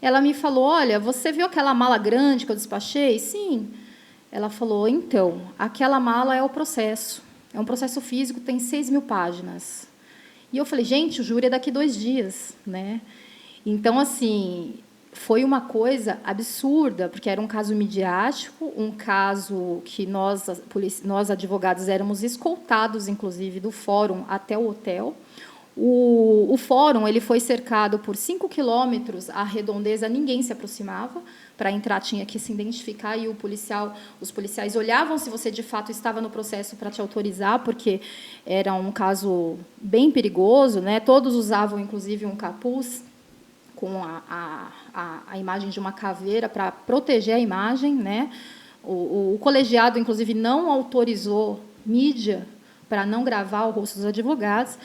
ela me falou: olha, você viu aquela mala grande que eu despachei? Sim. Ela falou: então, aquela mala é o processo, é um processo físico, tem 6.000 páginas. E eu falei: gente, o júri é daqui 2 dias, né? Então, assim, foi uma coisa absurda, porque era um caso midiático, um caso que nós advogados, éramos escoltados, inclusive, do fórum até o hotel. O fórum ele foi cercado por 5 quilômetros, a redondeza, ninguém se aproximava. Para entrar, tinha que se identificar, e os policiais olhavam se você, de fato, estava no processo para te autorizar, porque era um caso bem perigoso, né? Todos usavam, inclusive, um capuz com a imagem de uma caveira para proteger a imagem, né? O colegiado, inclusive, não autorizou mídia para não gravar o rosto dos advogados.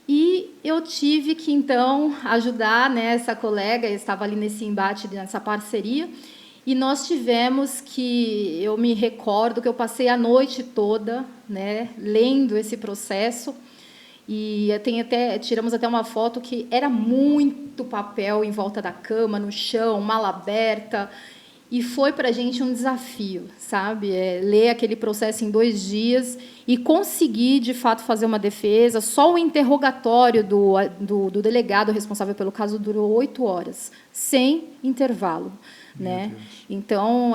E eu tive que, então, ajudar, né, essa colega, estava ali nesse embate, nessa parceria, e nós tivemos que... Eu me recordo que eu passei a noite toda, né, lendo esse processo, e tiramos até uma foto que era muito papel em volta da cama, no chão, mala aberta, e foi para a gente um desafio, sabe? Ler aquele processo em 2 dias e conseguir, de fato, fazer uma defesa. Só o interrogatório do delegado responsável pelo caso durou 8 horas, sem intervalo. Né? Então,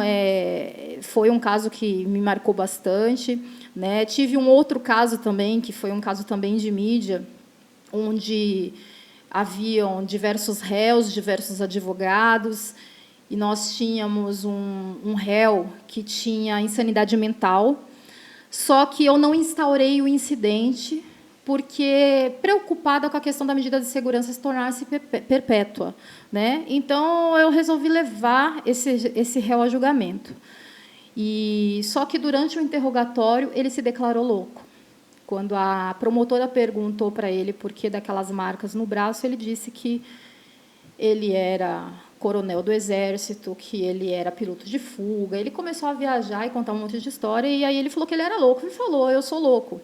foi um caso que me marcou bastante. Né? Tive um outro caso também, que foi um caso também de mídia, onde haviam diversos réus, diversos advogados, e nós tínhamos um réu que tinha insanidade mental, só que eu não instaurei o incidente, porque preocupada com a questão da medida de segurança se tornar-se perpétua. Né? Então, eu resolvi levar esse réu a julgamento. Só que, durante o interrogatório, ele se declarou louco. Quando a promotora perguntou para ele por que daquelas marcas no braço, ele disse que ele era coronel do Exército, que ele era piloto de fuga. Ele começou a viajar e contar um monte de história, e aí ele falou que ele era louco. Ele falou: eu sou louco.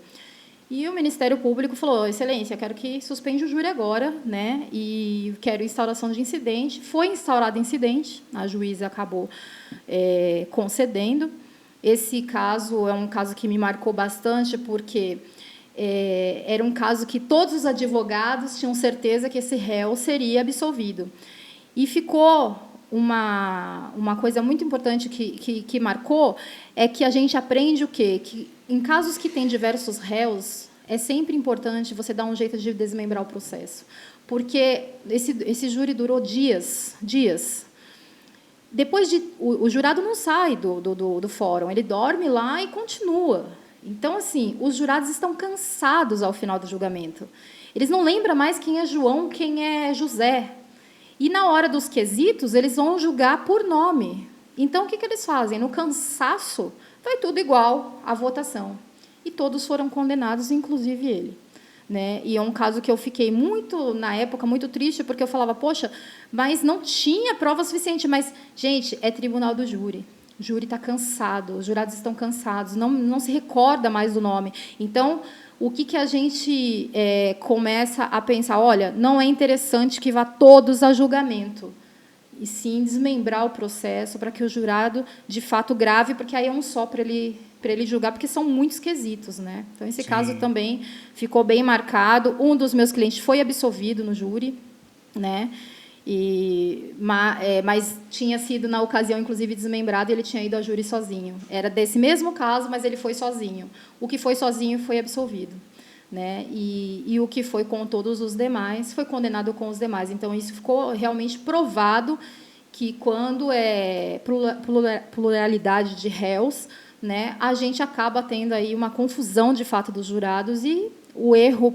E o Ministério Público falou: excelência, quero que suspende o júri agora, né? E quero instauração de incidente. Foi instaurado incidente, a juíza acabou concedendo. Esse caso é um caso que me marcou bastante, porque era um caso que todos os advogados tinham certeza que esse réu seria absolvido. E ficou uma coisa muito importante que marcou, é que a gente aprende o quê? Que, em casos que tem diversos réus, é sempre importante você dar um jeito de desmembrar o processo. Porque esse júri durou dias. Depois o jurado não sai do fórum, ele dorme lá e continua. Então, assim, os jurados estão cansados ao final do julgamento. Eles não lembram mais quem é João, quem é José. E, na hora dos quesitos, eles vão julgar por nome. Então, o que eles fazem? No cansaço, vai tudo igual à votação. E todos foram condenados, inclusive ele. Né? E é um caso que eu fiquei muito, na época, muito triste, porque eu falava, poxa, mas não tinha prova suficiente. Mas, gente, é tribunal do júri. O júri está cansado, os jurados estão cansados, não se recorda mais do nome. Então, o que a gente começa a pensar? Olha, não é interessante que vá todos a julgamento, e sim desmembrar o processo para que o jurado, de fato, grave, porque aí é um só para ele julgar, porque são muitos quesitos, né? Então, esse caso também ficou bem marcado. Um dos meus clientes foi absolvido no júri, né? Mas tinha sido, na ocasião, inclusive, desmembrado, e ele tinha ido ao júri sozinho. Era desse mesmo caso, mas ele foi sozinho. O que foi sozinho foi absolvido. Né? E o que foi com todos os demais foi condenado com os demais. Então, isso ficou realmente provado que, quando é pluralidade de réus, né, a gente acaba tendo aí uma confusão, de fato, dos jurados, e o erro,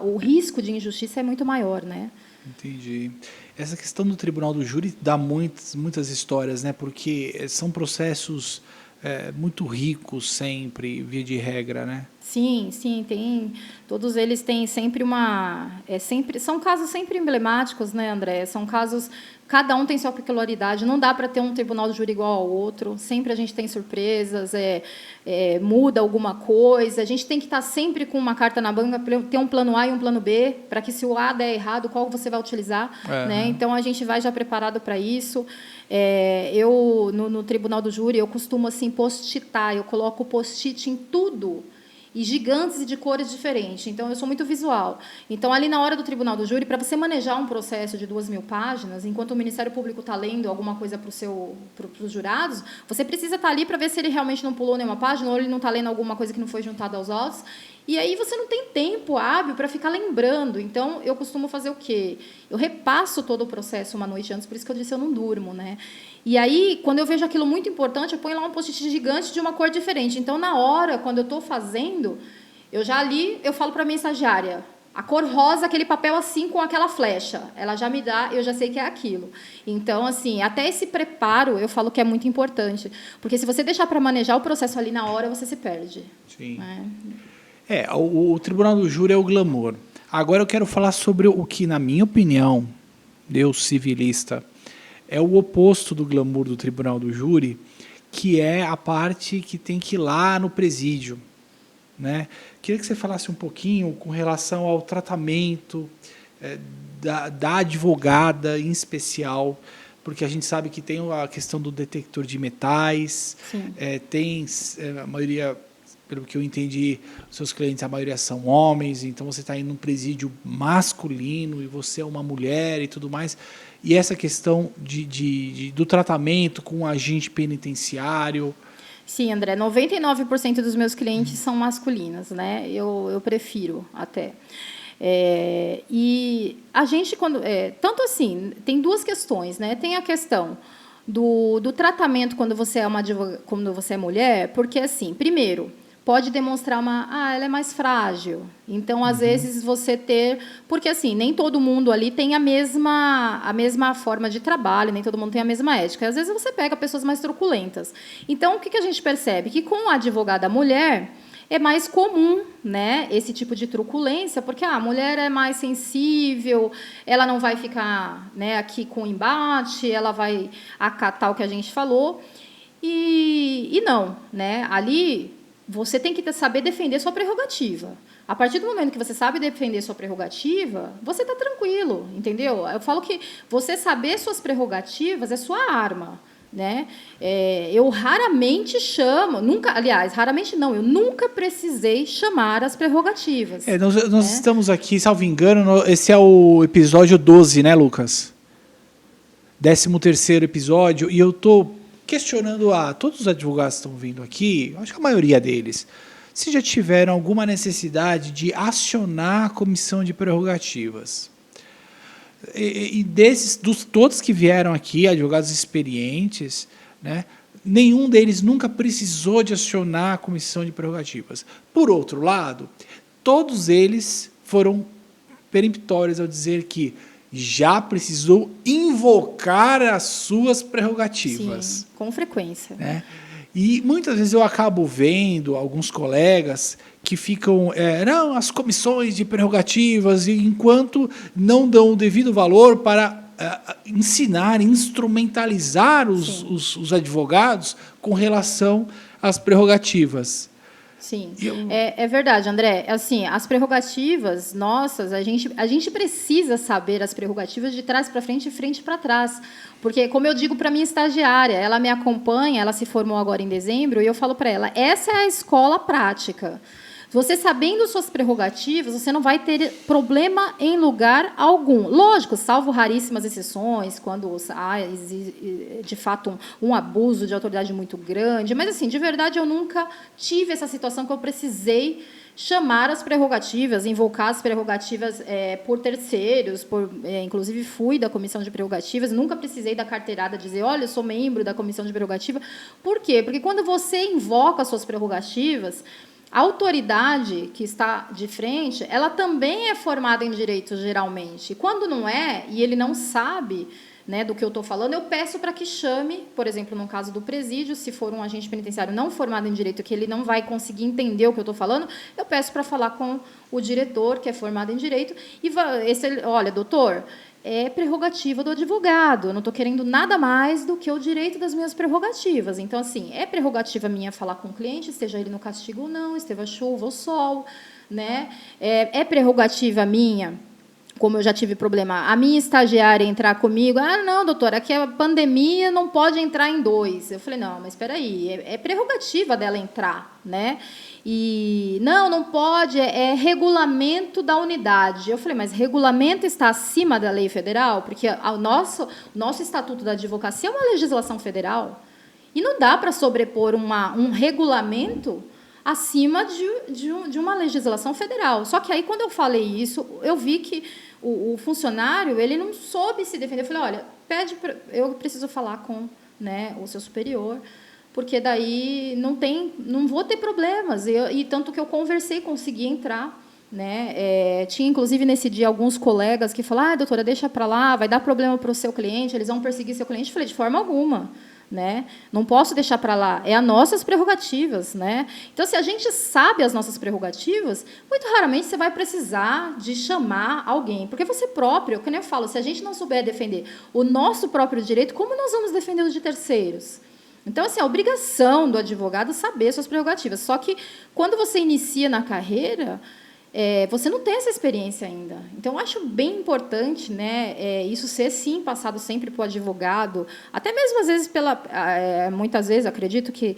o risco de injustiça é muito maior. Né? Entendi. Essa questão do tribunal do júri dá muitas histórias, né? Porque são processos muito ricos sempre, via de regra, né? Sim, tem. Todos eles têm sempre são casos sempre emblemáticos, né, André? São casos, cada um tem sua peculiaridade. Não dá para ter um tribunal de júri igual ao outro. Sempre a gente tem surpresas, muda alguma coisa. A gente tem que estar sempre com uma carta na manga, ter um plano A e um plano B, para que, se o A der errado, qual você vai utilizar, né? Então, a gente vai já preparado para isso. Eu, no tribunal do júri, eu costumo assim post-itar, eu coloco post-it em tudo, e gigantes e de cores diferentes. Então, eu sou muito visual. Então, ali na hora do tribunal do júri, para você manejar um processo de 2.000 páginas, enquanto o Ministério Público está lendo alguma coisa para os jurados, você precisa estar ali para ver se ele realmente não pulou nenhuma página, ou ele não está lendo alguma coisa que não foi juntada aos autos. E aí você não tem tempo hábil para ficar lembrando. Então, eu costumo fazer o quê? Eu repasso todo o processo uma noite antes, por isso que eu disse, eu não durmo, né? E aí, quando eu vejo aquilo muito importante, eu ponho lá um post-it gigante de uma cor diferente. Então, na hora, quando eu estou fazendo, eu falo para a minha estagiária, a cor rosa, aquele papel assim com aquela flecha, ela já me dá, eu já sei que é aquilo. Então, assim, até esse preparo, eu falo que é muito importante. Porque se você deixar para manejar o processo ali na hora, você se perde. Sim. O tribunal do júri é o glamour. Agora eu quero falar sobre o que, na minha opinião, eu civilista, é o oposto do glamour do tribunal do júri, que é a parte que tem que ir lá no presídio, né? Queria que você falasse um pouquinho com relação ao tratamento da advogada, em especial, porque a gente sabe que tem a questão do detector de metais, tem a maioria, pelo que eu entendi, os seus clientes, a maioria são homens, então você está indo num presídio masculino e você é uma mulher e tudo mais. E essa questão do tratamento com o agente penitenciário. Sim, André, 99% dos meus clientes são masculinos, né? Eu prefiro até. E a gente, tanto assim, tem duas questões, né? Tem a questão do tratamento quando você é mulher, porque, assim, primeiro, pode demonstrar ela é mais frágil. Então, às vezes, porque, assim, nem todo mundo ali tem a mesma forma de trabalho, nem todo mundo tem a mesma ética. Às vezes, você pega pessoas mais truculentas. Então, o que a gente percebe? Que, com a advogada mulher, é mais comum, né, esse tipo de truculência, porque a mulher é mais sensível, ela não vai ficar, né, aqui com embate, ela vai acatar o que a gente falou. E não, né, ali você tem que saber defender sua prerrogativa. A partir do momento que você sabe defender sua prerrogativa, você está tranquilo, entendeu? Eu falo que você saber suas prerrogativas é sua arma, né? Eu raramente raramente não, eu nunca precisei chamar as prerrogativas. Nós estamos aqui, salvo engano, esse é o episódio 12, né, Lucas? 13º episódio, e eu estou questionando a todos os advogados que estão vindo aqui, acho que a maioria deles, se já tiveram alguma necessidade de acionar a comissão de prerrogativas. E todos que vieram aqui, advogados experientes, né, nenhum deles nunca precisou de acionar a comissão de prerrogativas. Por outro lado, todos eles foram peremptórios ao dizer que já precisou invocar as suas prerrogativas. Sim, com frequência. Né? E muitas vezes eu acabo vendo alguns colegas que ficam, não, as comissões de prerrogativas, e enquanto não dão o devido valor para ensinar, instrumentalizar os advogados com relação às prerrogativas. Sim, é verdade, André. Assim, as prerrogativas nossas, a gente precisa saber as prerrogativas de trás para frente e frente para trás. Porque, como eu digo para minha estagiária, ela me acompanha, ela se formou agora em dezembro, e eu falo para ela, essa é a escola prática. Você sabendo suas prerrogativas, você não vai ter problema em lugar algum. Lógico, salvo raríssimas exceções, quando há, de fato, um abuso de autoridade muito grande. Mas, assim, de verdade, eu nunca tive essa situação que eu precisei chamar as prerrogativas, invocar as prerrogativas por terceiros, inclusive fui da comissão de prerrogativas, nunca precisei da carteirada dizer, olha, eu sou membro da comissão de prerrogativa. Por quê? Porque quando você invoca as suas prerrogativas, a autoridade que está de frente, ela também é formada em direito, geralmente. E quando não é, e ele não sabe, né, do que eu estou falando, eu peço para que chame, por exemplo, no caso do presídio, se for um agente penitenciário não formado em direito, que ele não vai conseguir entender o que eu estou falando, eu peço para falar com o diretor, que é formado em direito, e olha, doutor, é prerrogativa do advogado, eu não estou querendo nada mais do que o direito das minhas prerrogativas. Então, assim, é prerrogativa minha falar com o cliente, esteja ele no castigo ou não, esteja chuva ou sol, né? É prerrogativa minha, como eu já tive problema, a minha estagiária entrar comigo, não, doutora, aqui a pandemia não pode entrar em 2. Eu falei, não, mas espera aí, é prerrogativa dela entrar, né? E não pode, é regulamento da unidade. Eu falei, mas regulamento está acima da lei federal? Porque o nosso Estatuto da Advocacia é uma legislação federal. E não dá para sobrepor um regulamento acima de uma legislação federal. Só que aí, quando eu falei isso, eu vi que o funcionário ele não soube se defender. Eu falei, olha, eu preciso falar com, né, o seu superior, porque daí não vou ter problemas. E tanto que eu conversei, consegui entrar. Né? Tinha, inclusive, nesse dia, alguns colegas que falaram, doutora, deixa para lá, vai dar problema para o seu cliente, eles vão perseguir seu cliente. Eu falei, de forma alguma. Né? Não posso deixar para lá, é as nossas prerrogativas. Né? Então, se a gente sabe as nossas prerrogativas, muito raramente você vai precisar de chamar alguém, porque você próprio, como eu falo, se a gente não souber defender o nosso próprio direito, como nós vamos defender os de terceiros? Então, assim, a obrigação do advogado saber suas prerrogativas. Só que, quando você inicia na carreira, você não tem essa experiência ainda. Então, eu acho bem importante, né, isso ser, sim, passado sempre para o advogado, até mesmo, às vezes, muitas vezes, acredito que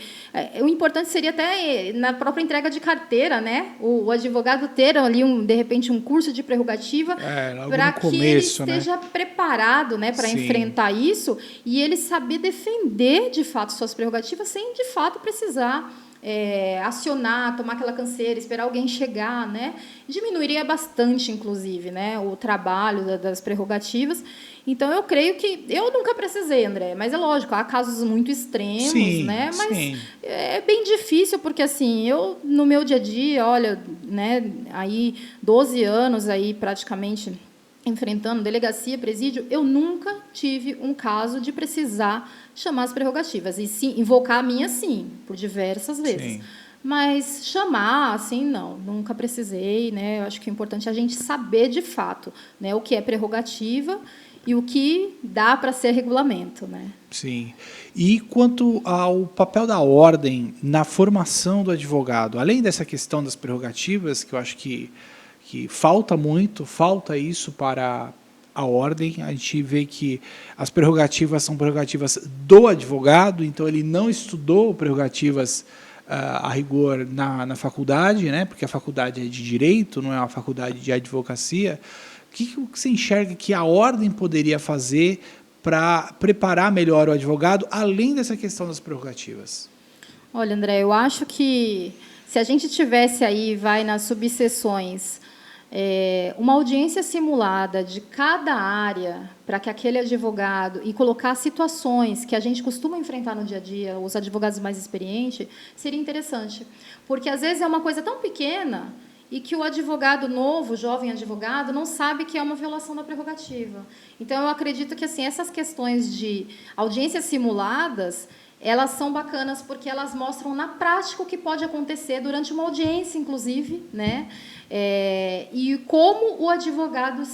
o importante seria até na própria entrega de carteira, né, o advogado ter ali, de repente, um curso de prerrogativa para que ele esteja preparado, né, para enfrentar isso e ele saber defender, de fato, suas prerrogativas sem, de fato, precisar acionar, tomar aquela canseira, esperar alguém chegar, né? Diminuiria bastante, inclusive, né, o trabalho das prerrogativas. Então, eu creio que... Eu nunca precisei, André, mas é lógico, há casos muito extremos, sim, né? Mas é bem difícil, porque, assim, eu, no meu dia a dia, olha, né, aí 12 anos, aí, praticamente, enfrentando delegacia, presídio, eu nunca tive um caso de precisar chamar as prerrogativas. E sim, invocar a minha, sim, por diversas vezes. Sim. Mas chamar, assim, não, nunca precisei. Né? Eu acho que o importante é a gente saber, de fato, né, o que é prerrogativa e o que dá para ser regulamento. Né? Sim. E quanto ao papel da ordem na formação do advogado, além dessa questão das prerrogativas, que eu acho que falta isso para a ordem, a gente vê que as prerrogativas são prerrogativas do advogado, então ele não estudou prerrogativas a rigor na faculdade, né, porque a faculdade é de direito, não é uma faculdade de advocacia. O que você enxerga que a ordem poderia fazer para preparar melhor o advogado, além dessa questão das prerrogativas? Olha, André, eu acho que se a gente tivesse aí, nas subseções, uma audiência simulada de cada área para que aquele advogado, e colocar situações que a gente costuma enfrentar no dia a dia, os advogados mais experientes, seria interessante. Porque, às vezes, é uma coisa tão pequena e que o advogado novo, jovem advogado, não sabe que é uma violação da prerrogativa. Então, eu acredito que assim, essas questões de audiências simuladas, elas são bacanas porque elas mostram na prática o que pode acontecer durante uma audiência, inclusive, né? E como o advogado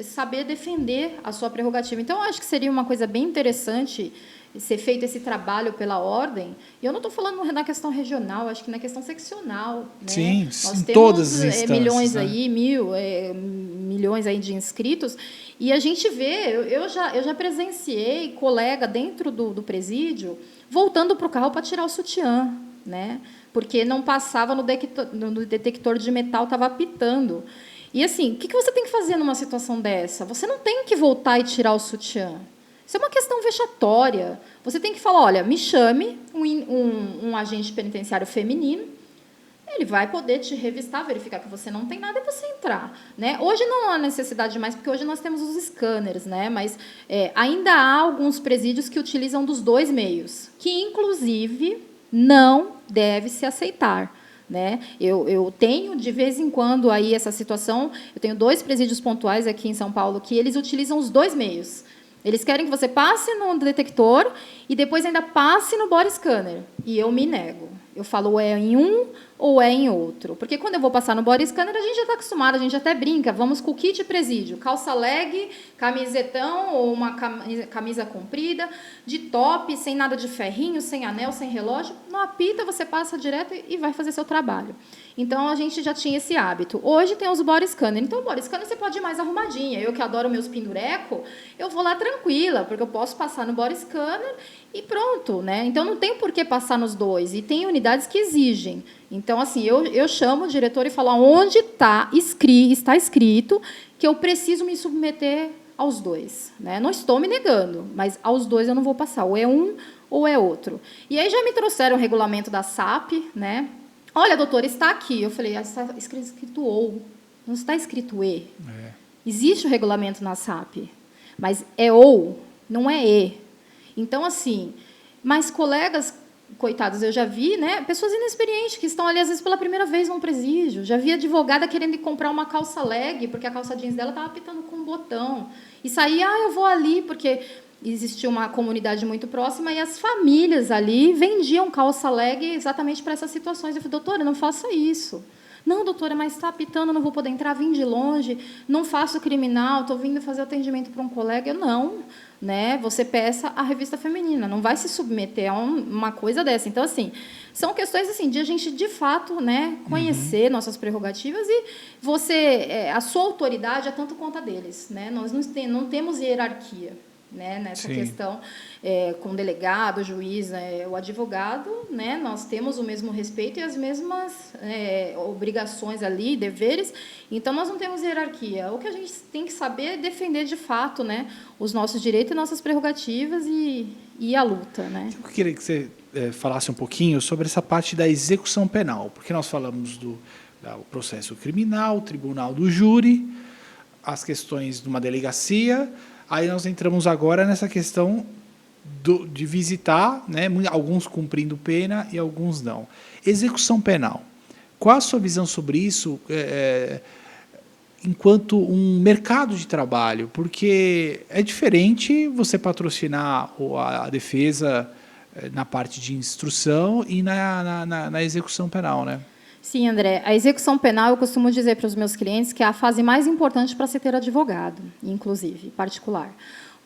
saber defender a sua prerrogativa. Então, eu acho que seria uma coisa bem interessante ser feito esse trabalho pela ordem. E eu não estou falando na questão regional, acho que na questão seccional. Né? Sim, nós em temos todas as instâncias, milhões né? aí, milhões aí de inscritos, e a gente vê, eu já presenciei colega dentro do presídio voltando para o carro para tirar o sutiã, né? Porque não passava no detector de metal, estava apitando. E assim, o que você tem que fazer numa situação dessa? Você não tem que voltar e tirar o sutiã. Isso é uma questão vexatória. Você tem que falar, olha, me chame um agente penitenciário feminino, ele vai poder te revistar, verificar que você não tem nada e você entrar. Né? Hoje não há necessidade mais, porque hoje nós temos os scanners, né? Mas ainda há alguns presídios que utilizam dos dois meios, que, inclusive, não deve se aceitar. Né? Eu tenho, de vez em quando, aí essa situação, eu tenho 2 presídios pontuais aqui em São Paulo que eles utilizam os dois meios. Eles querem que você passe no detector e depois ainda passe no body scanner. E eu me nego. Eu falo, ou é em um ou é em outro. Porque quando eu vou passar no body scanner, a gente já está acostumado, a gente até brinca. Vamos com o kit presídio. Calça leg, camisetão ou uma camisa comprida, de top, sem nada de ferrinho, sem anel, sem relógio. Não apita, você passa direto e vai fazer seu trabalho. Então, a gente já tinha esse hábito. Hoje tem os body scanner. Então, o body scanner você pode ir mais arrumadinha. Eu que adoro meus pendureco, eu vou lá tranquila, porque eu posso passar no body scanner e pronto, né? Então, não tem por que passar nos dois. E tem unidades que exigem. Então, assim, eu chamo o diretor e falo onde está escrito que eu preciso me submeter aos dois. Né? Não estou me negando, mas aos dois eu não vou passar. Ou é um ou é outro. E aí já me trouxeram o regulamento da SAP, né? Olha, doutora, está aqui. Eu falei, está escrito ou, não está escrito e. Existe o regulamento na SAP, mas é ou, não é e. Então, assim, mas colegas, coitados, eu já vi, né, pessoas inexperientes que estão ali, às vezes, pela primeira vez num presídio. Já vi advogada querendo comprar uma calça leg, porque a calça jeans dela estava apitando com um botão. E saía, eu vou ali, porque existia uma comunidade muito próxima e as famílias ali vendiam calça leg exatamente para essas situações. Eu falei, doutora, não faça isso. Não, doutora, mas está apitando, não vou poder entrar, vim de longe, não faço criminal, estou vindo fazer atendimento para um colega. Eu, não, né? Você peça a revista feminina, não vai se submeter a uma coisa dessa. Então, assim, são questões assim, de a gente, de fato, né, conhecer nossas prerrogativas e a sua autoridade é tanto quanto a deles. Né? Nós não temos hierarquia. Né, nessa questão, com o delegado, o juiz, o advogado, né, nós temos o mesmo respeito e as mesmas obrigações ali, deveres, então nós não temos hierarquia. O que a gente tem que saber é defender de fato, né, os nossos direitos e nossas prerrogativas e a luta. Né. Eu queria que você falasse um pouquinho sobre essa parte da execução penal, porque nós falamos do processo criminal, o tribunal do júri, as questões de uma delegacia. Aí nós entramos agora nessa questão de visitar, né, alguns cumprindo pena e alguns não. Execução penal. Qual a sua visão sobre isso enquanto um mercado de trabalho? Porque é diferente você patrocinar a defesa na parte de instrução e na execução penal, né? Sim, André. A execução penal, eu costumo dizer para os meus clientes que é a fase mais importante para se ter advogado, inclusive, particular.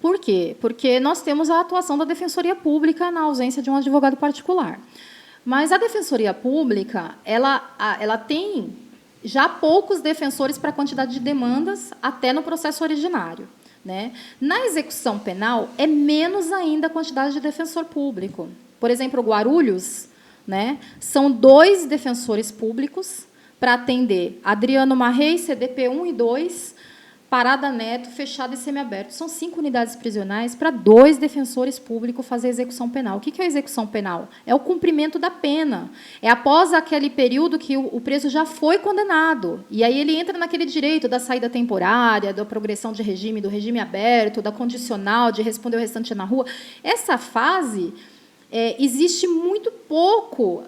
Por quê? Porque nós temos a atuação da Defensoria Pública na ausência de um advogado particular. Mas a Defensoria Pública, ela tem já poucos defensores para a quantidade de demandas, até no processo originário. Né? Na execução penal, é menos ainda a quantidade de defensor público. Por exemplo, o Guarulhos, né, são 2 defensores públicos para atender Adriano Marrei, CDP 1 e 2, Parada Neto, fechado e semiaberto. São 5 unidades prisionais para 2 defensores públicos fazer execução penal. O que é a execução penal? É o cumprimento da pena. É após aquele período que o preso já foi condenado. E aí ele entra naquele direito da saída temporária, da progressão de regime, do regime aberto, da condicional, de responder o restante na rua. Essa fase existe muito pouco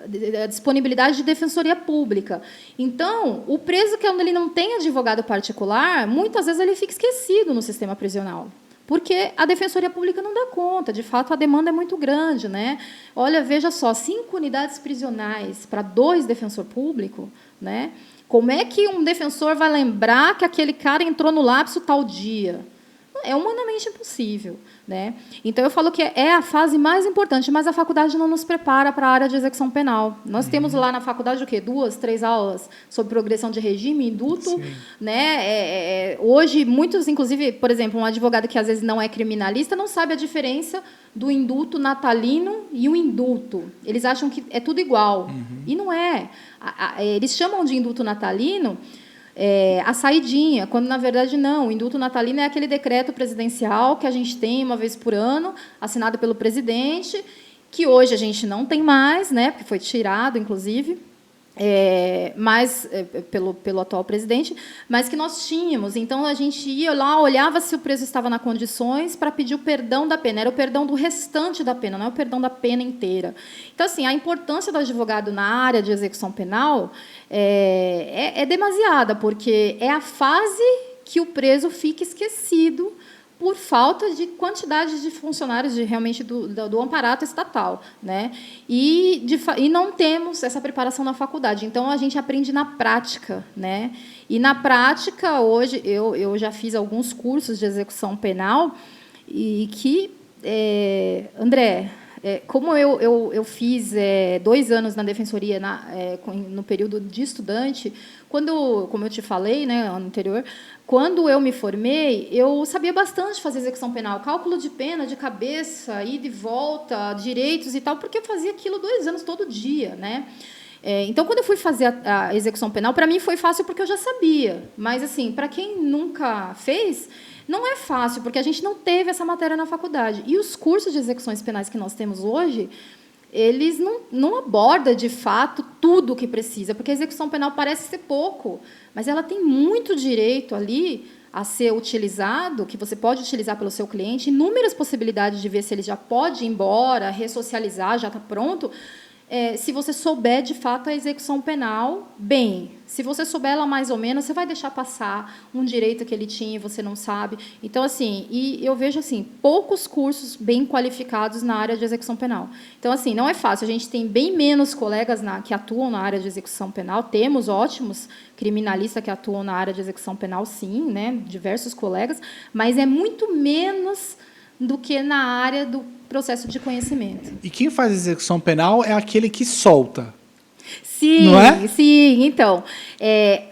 disponibilidade de defensoria pública. Então, o preso, que ele não tem advogado particular, muitas vezes ele fica esquecido no sistema prisional, porque a defensoria pública não dá conta. De fato, a demanda é muito grande, né? Olha, veja só, 5 unidades prisionais para 2 defensor público, né? Como é que um defensor vai lembrar que aquele cara entrou no lapso tal dia? É humanamente impossível, né? Então, eu falo que é a fase mais importante, mas a faculdade não nos prepara para a área de execução penal. Nós temos lá na faculdade o quê? 2, 3 aulas sobre progressão de regime, induto, né? Hoje, muitos, inclusive, por exemplo, um advogado que às vezes não é criminalista não sabe a diferença do induto natalino e o indulto. Eles acham que é tudo igual. E não é. Eles chamam de induto natalino a saidinha, quando, na verdade, não. O indulto natalino é aquele decreto presidencial que a gente tem uma vez por ano, assinado pelo presidente, que hoje a gente não tem mais, né, porque foi tirado, inclusive, pelo atual presidente, mas que nós tínhamos. Então, a gente ia lá, olhava se o preso estava nas condições para pedir o perdão da pena. Era o perdão do restante da pena, não é o perdão da pena inteira. Então, assim, a importância do advogado na área de execução penal é demasiada, porque é a fase que o preso fica esquecido por falta de quantidade de funcionários realmente do amparato estatal, né? E não temos essa preparação na faculdade. Então, a gente aprende na prática, né? E, na prática, hoje, eu já fiz alguns cursos de execução penal e que, André, como eu fiz 2 anos na defensoria no período de estudante, como eu te falei, né, ano anterior, quando eu me formei, eu sabia bastante fazer execução penal, cálculo de pena de cabeça, ida e volta, direitos e tal, porque eu fazia aquilo 2 anos todo dia, né? Então, quando eu fui fazer a execução penal, para mim foi fácil porque eu já sabia. Mas, assim, para quem nunca fez, não é fácil, porque a gente não teve essa matéria na faculdade. E os cursos de execuções penais que nós temos hoje, eles não abordam, de fato, tudo o que precisa, porque a execução penal parece ser pouco, mas ela tem muito direito ali a ser utilizado, que você pode utilizar pelo seu cliente, inúmeras possibilidades de ver se ele já pode ir embora, ressocializar, já está pronto, se você souber, de fato, a execução penal bem. Se você souber ela mais ou menos, você vai deixar passar um direito que ele tinha e você não sabe. Então, assim, e eu vejo assim, poucos cursos bem qualificados na área de execução penal. Então, assim, não é fácil. A gente tem bem menos colegas que atuam na área de execução penal. Temos ótimos criminalistas que atuam na área de execução penal, sim, né? Diversos colegas, mas é muito menos do que na área do processo de conhecimento. E quem faz execução penal é aquele que solta. Sim, não é? Sim. Então,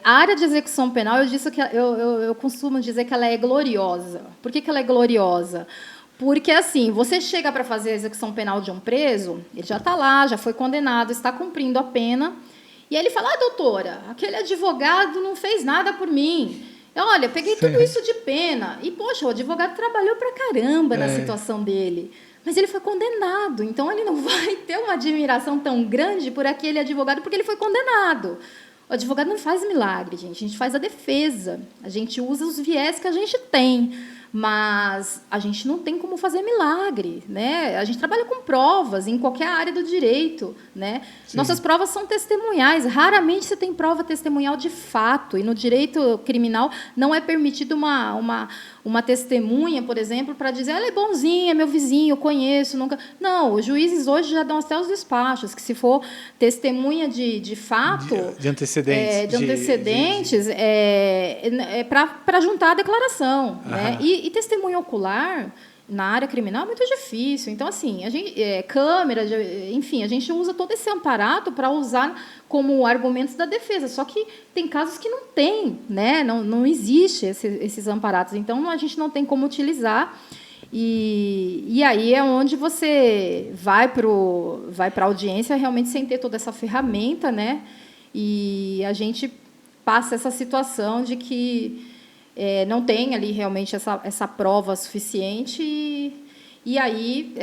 a área de execução penal, eu costumo dizer que ela é gloriosa. Por que ela é gloriosa? Porque, assim, você chega para fazer a execução penal de um preso, ele já está lá, já foi condenado, está cumprindo a pena, e aí ele fala, doutora, aquele advogado não fez nada por mim. Olha, peguei tudo isso de pena. E, poxa, o advogado trabalhou pra caramba na situação dele. Mas ele foi condenado. Então, ele não vai ter uma admiração tão grande por aquele advogado, porque ele foi condenado. O advogado não faz milagre, gente. A gente faz a defesa. A gente usa os viés que a gente tem. Mas a gente não tem como fazer milagre, né? A gente trabalha com provas em qualquer área do direito, né? Nossas provas são testemunhais. Raramente você tem prova testemunhal de fato. E no direito criminal não é permitido uma testemunha, por exemplo, para dizer ela é bonzinha, é meu vizinho, eu conheço, nunca... Não, os juízes hoje já dão até os despachos, que se for testemunha de fato... De antecedentes. De antecedentes, para juntar a declaração. Né? E testemunha ocular, na área criminal, é muito difícil. Então, assim, a gente, câmera, enfim, a gente usa todo esse aparato para usar como argumentos da defesa. Só que tem casos que não tem, né? Não existe esses amparatos. Então, a gente não tem como utilizar. E aí é onde você vai para a audiência realmente sem ter toda essa ferramenta, né? E a gente passa essa situação de que não tem ali realmente essa prova suficiente e aí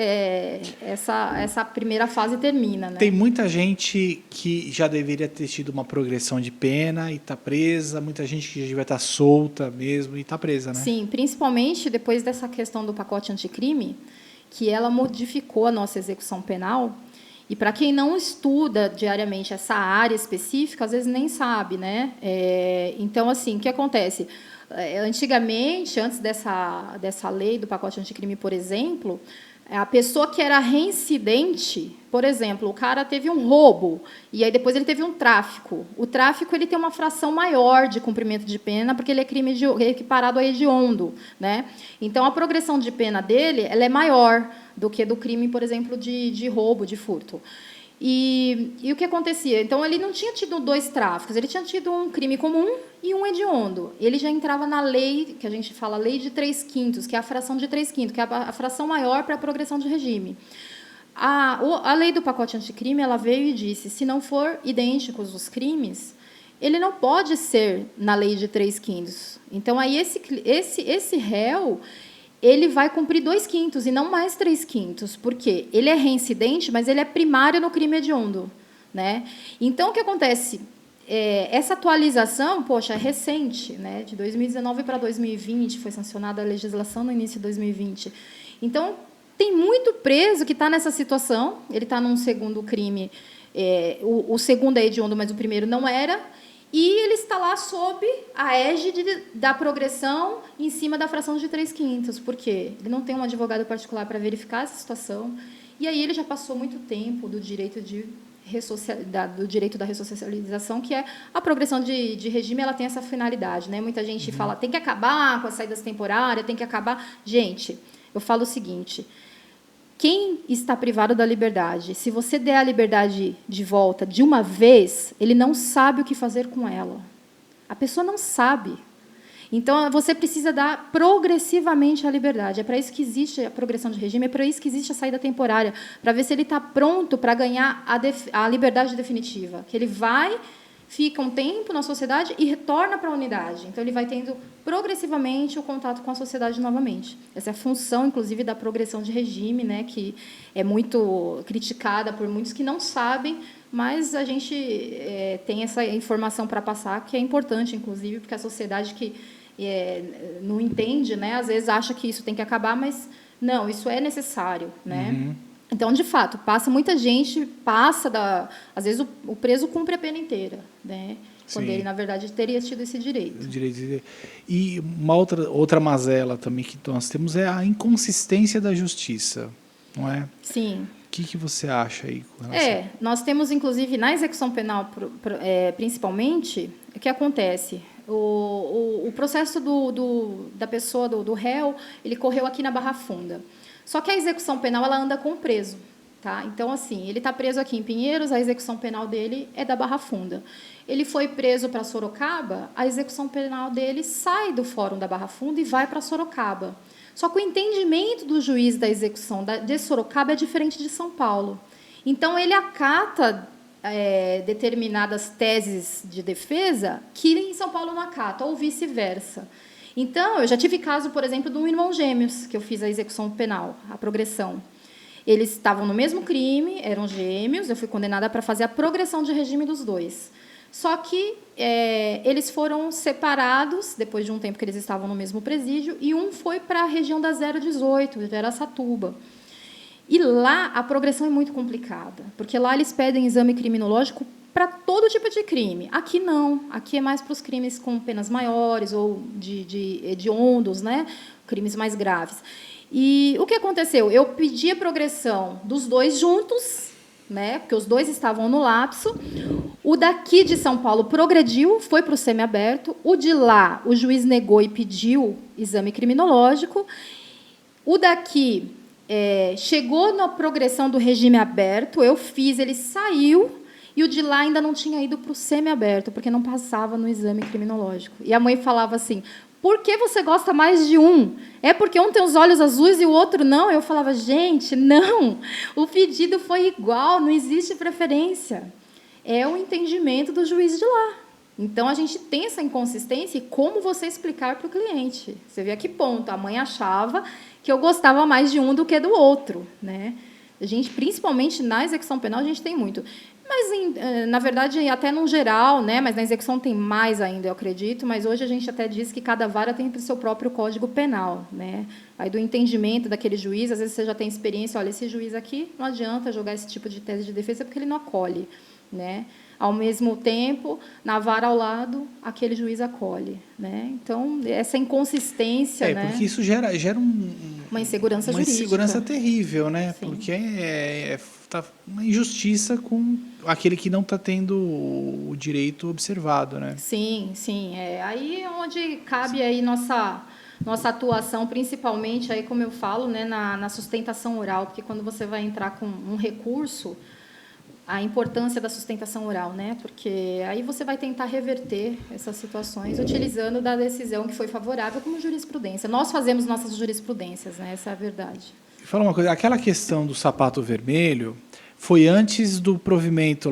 essa primeira fase termina. Né? Tem muita gente que já deveria ter tido uma progressão de pena e está presa, muita gente que já devia estar solta mesmo e está presa, né? Sim, principalmente depois dessa questão do pacote anticrime, que ela modificou a nossa execução penal. E para quem não estuda diariamente essa área específica, às vezes nem sabe, né? Então, assim, o que acontece? Antigamente, antes dessa lei do pacote anticrime, por exemplo, a pessoa que era reincidente, por exemplo, o cara teve um roubo e aí depois ele teve um tráfico. O tráfico ele tem uma fração maior de cumprimento de pena porque ele é crime equiparado a hediondo, né? Então a progressão de pena dele ela é maior do que do crime, por exemplo, de roubo, de furto. E o que acontecia? Então, ele não tinha tido 2 tráficos, ele tinha tido um crime comum e um hediondo. Ele já entrava na lei, que a gente fala lei de 3/5, que é a fração de 3/5, que é a fração maior para a progressão de regime. A lei do pacote anticrime ela veio e disse, se não for idênticos os crimes, ele não pode ser na lei de 3/5. Então, aí esse réu ele vai cumprir 2/5 e não mais 3/5, porque ele é reincidente, mas ele é primário no crime hediondo, né? Então, o que acontece? Essa atualização, poxa, é recente, né? De 2019 para 2020, foi sancionada a legislação no início de 2020. Então, tem muito preso que está nessa situação, ele está num segundo crime, o segundo é hediondo, mas o primeiro não era, e ele está lá sob a égide da progressão em cima da fração de 3/5, porque ele não tem um advogado particular para verificar essa situação, e aí ele já passou muito tempo do direito da ressocialização, que é a progressão de regime, ela tem essa finalidade, né? Muita gente fala, tem que acabar com as saídas temporárias, tem que acabar... Gente, eu falo o seguinte... Quem está privado da liberdade, se você der a liberdade de volta de uma vez, ele não sabe o que fazer com ela. A pessoa não sabe. Então, você precisa dar progressivamente a liberdade. É para isso que existe a progressão de regime, é para isso que existe a saída temporária, para ver se ele está pronto para ganhar a liberdade definitiva. Que ele vai, fica um tempo na sociedade e retorna para a unidade. Então, ele vai tendo progressivamente o contato com a sociedade novamente. Essa é a função, inclusive, da progressão de regime, né, que é muito criticada por muitos que não sabem, mas a gente tem essa informação para passar, que é importante, inclusive, porque a sociedade que não entende, né, às vezes acha que isso tem que acabar, mas não, isso é necessário, né? Uhum. Então, de fato, muita gente às vezes o preso cumpre a pena inteira, né? Quando Sim. ele, na verdade, teria tido esse direito. E uma outra mazela também que nós temos é a inconsistência da justiça, não é? Sim. O que você acha aí com relação? Nós temos, inclusive, na execução penal, principalmente, o que acontece? O processo da pessoa, do réu, ele correu aqui na Barra Funda. Só que a execução penal ela anda com o preso. Tá? Então, assim, ele está preso aqui em Pinheiros, a execução penal dele é da Barra Funda. Ele foi preso para Sorocaba, a execução penal dele sai do Fórum da Barra Funda e vai para Sorocaba. Só que o entendimento do juiz da execução de Sorocaba é diferente de São Paulo. Então, ele acata determinadas teses de defesa que em São Paulo não acata, ou vice-versa. Então, eu já tive caso, por exemplo, de um irmão gêmeos, que eu fiz a execução penal, a progressão. Eles estavam no mesmo crime, eram gêmeos, eu fui condenada para fazer a progressão de regime dos dois. Só que eles foram separados, depois de um tempo que eles estavam no mesmo presídio, e um foi para a região da 018, de Araçatuba. E lá a progressão é muito complicada, porque lá eles pedem exame criminológico para todo tipo de crime. Aqui não, aqui é mais para os crimes com penas maiores ou de hediondos, né? Crimes mais graves. E o que aconteceu? Eu pedi a progressão dos dois juntos, né? Porque os dois estavam no lapso. O daqui de São Paulo progrediu, foi para o semiaberto. O de lá, o juiz negou e pediu exame criminológico. O daqui chegou na progressão do regime aberto, eu fiz, ele saiu, e o de lá ainda não tinha ido para o semiaberto, porque não passava no exame criminológico. E a mãe falava assim, por que você gosta mais de um? É porque um tem os olhos azuis e o outro não? Eu falava, gente, não, o pedido foi igual, não existe preferência. É o entendimento do juiz de lá. Então, a gente tem essa inconsistência e como você explicar para o cliente. Você vê a que ponto a mãe achava que eu gostava mais de um do que do outro, né? A gente, principalmente na execução penal, a gente tem muito. Mas, na verdade, até no geral, né? Mas na execução tem mais ainda, eu acredito. Mas hoje a gente até diz que cada vara tem o seu próprio código penal, né? Aí do entendimento daquele juiz, às vezes você já tem experiência, olha, esse juiz aqui não adianta jogar esse tipo de tese de defesa porque ele não acolhe, né? Ao mesmo tempo, na vara ao lado, aquele juiz acolhe, né? Então, essa inconsistência, né? Porque isso gera uma insegurança jurídica. Uma insegurança terrível, né? Sim. Porque tá uma injustiça com aquele que não está tendo o direito observado, né? Sim, sim. Aí é onde cabe aí nossa atuação, principalmente, aí, como eu falo, né, na sustentação oral, porque quando você vai entrar com um recurso, a importância da sustentação oral, né? Porque aí você vai tentar reverter essas situações utilizando da decisão que foi favorável como jurisprudência. Nós fazemos nossas jurisprudências, né? Essa é a verdade. Fala uma coisa, aquela questão do sapato vermelho foi antes do provimento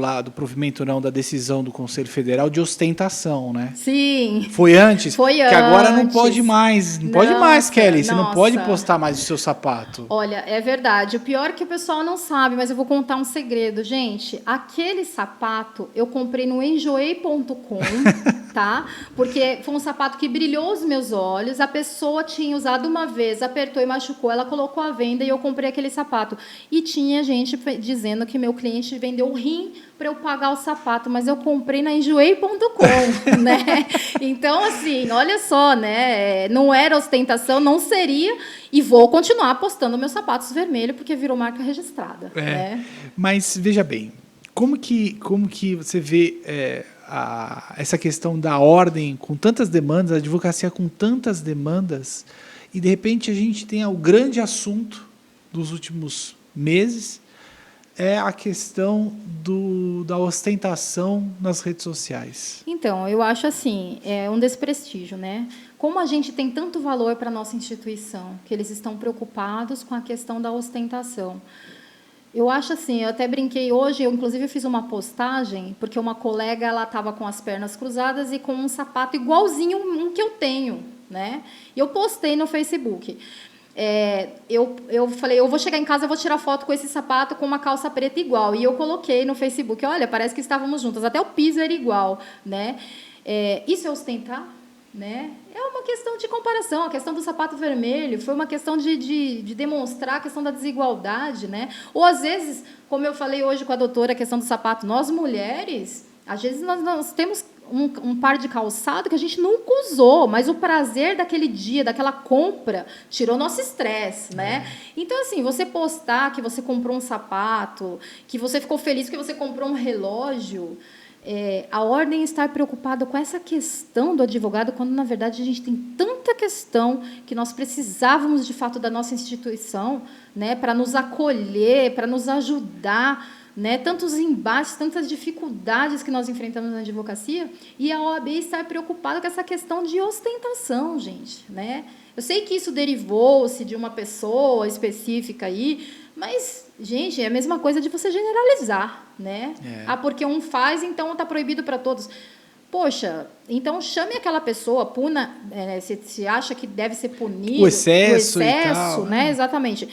da decisão do Conselho Federal de ostentação, né? Sim. Foi antes? Foi antes. Que agora não pode mais. Não pode mais, Kelly. Você não pode postar mais o seu sapato. Olha, é verdade. O pior é que o pessoal não sabe, mas eu vou contar um segredo. Gente, aquele sapato eu comprei no enjoei.com, tá? Porque foi um sapato que brilhou os meus olhos. A pessoa tinha usado uma vez, apertou e machucou. Ela colocou à venda e eu comprei aquele sapato. E tinha gente dizendo que meu cliente vendeu o rim para eu pagar o sapato, mas eu comprei na enjoei.com, né? Então, assim, olha só, né? Não era ostentação, não seria, e vou continuar apostando meus sapatos vermelhos, porque virou marca registrada. Né? Mas, veja bem, como que você vê essa questão da ordem com tantas demandas, a advocacia com tantas demandas, e, de repente, a gente tem o grande assunto dos últimos meses, é a questão da ostentação nas redes sociais. Então, eu acho assim, é um desprestígio, né? Como a gente tem tanto valor para a nossa instituição, que eles estão preocupados com a questão da ostentação. Eu acho assim, eu até brinquei hoje, eu inclusive fiz uma postagem, porque uma colega ela estava com as pernas cruzadas e com um sapato igualzinho um que eu tenho, né? E eu postei no Facebook. Eu falei, eu vou chegar em casa, eu vou tirar foto com esse sapato com uma calça preta igual. E eu coloquei no Facebook, olha, parece que estávamos juntas, até o piso era igual, né? Isso é ostentar, né? É uma questão de comparação. A questão do sapato vermelho foi uma questão de demonstrar a questão da desigualdade, né? Ou, às vezes, como eu falei hoje com a doutora, a questão do sapato, nós mulheres, às vezes nós temos um par de calçado que a gente nunca usou, mas o prazer daquele dia, daquela compra, tirou nosso estresse, né? Então, assim, você postar que você comprou um sapato, que você ficou feliz que você comprou um relógio, a ordem estar preocupada com essa questão do advogado, quando, na verdade, a gente tem tanta questão que nós precisávamos, de fato, da nossa instituição, né, para nos acolher, para nos ajudar, né, tantos embates, tantas dificuldades que nós enfrentamos na advocacia, e a OAB estar preocupada com essa questão de ostentação, gente, né? Eu sei que isso derivou-se de uma pessoa específica aí, mas, gente, é a mesma coisa de você generalizar, né? Porque um faz, então está proibido para todos. Poxa, então chame aquela pessoa, puna, se acha que deve ser punido. O excesso e tal, né? Exatamente.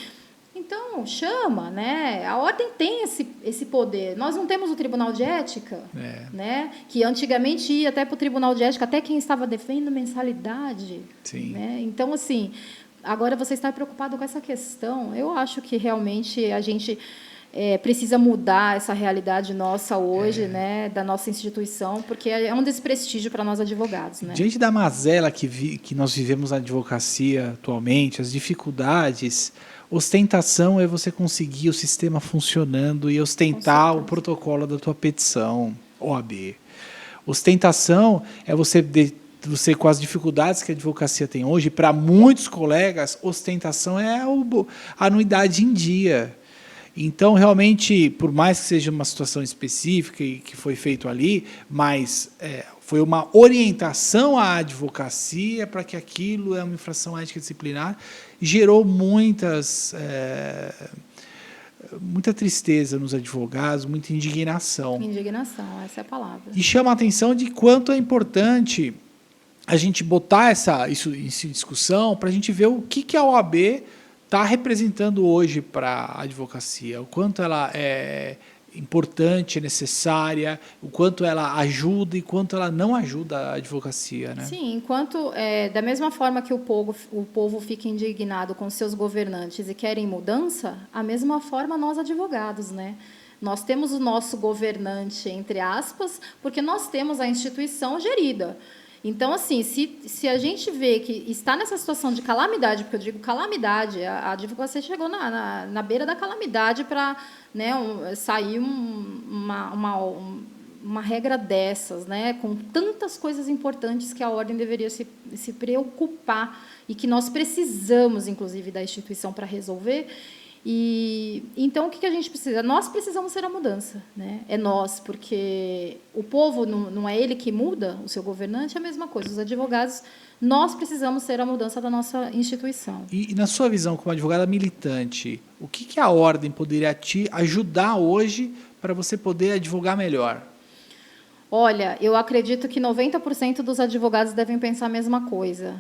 Então, chama, né? A ordem tem esse poder. Nós não temos o Tribunal de Ética, né? Que antigamente ia até para o Tribunal de Ética, até quem estava defendendo mensalidade. Sim. Né? Então, assim, agora você está preocupado com essa questão. Eu acho que realmente a gente precisa mudar essa realidade nossa hoje, né? Da nossa instituição, porque é um desprestígio para nós advogados. Né? Diante da mazela que nós vivemos na advocacia atualmente, as dificuldades... Ostentação é você conseguir o sistema funcionando e ostentar o protocolo da tua petição, OAB. Ostentação é você com as dificuldades que a advocacia tem hoje, para muitos colegas, ostentação é a anuidade em dia. Então, realmente, por mais que seja uma situação específica e que foi feito ali, mas foi uma orientação à advocacia para que aquilo é uma infração ética disciplinar e gerou muita tristeza nos advogados, muita indignação. Indignação, essa é a palavra. E chama a atenção de quanto é importante a gente botar isso em discussão para a gente ver o que a OAB está representando hoje para a advocacia? O quanto ela é importante, necessária, o quanto ela ajuda e quanto ela não ajuda a advocacia, né? Sim, enquanto, da mesma forma que o povo fica indignado com seus governantes e querem mudança, a mesma forma nós advogados, né? Nós temos o nosso governante, entre aspas, porque nós temos a instituição gerida. Então, assim, se a gente vê que está nessa situação de calamidade, porque eu digo calamidade, a advocacia chegou na beira da calamidade para, né, sair uma regra dessas, né, com tantas coisas importantes que a ordem deveria se preocupar e que nós precisamos, inclusive, da instituição para resolver. E então o que a gente precisa? Nós precisamos ser a mudança, né? É nós, porque o povo não é ele que muda, o seu governante é a mesma coisa. Os advogados, nós precisamos ser a mudança da nossa instituição. E na sua visão como advogada militante, o que a ordem poderia te ajudar hoje para você poder advogar melhor? Olha, eu acredito que 90% dos advogados devem pensar a mesma coisa.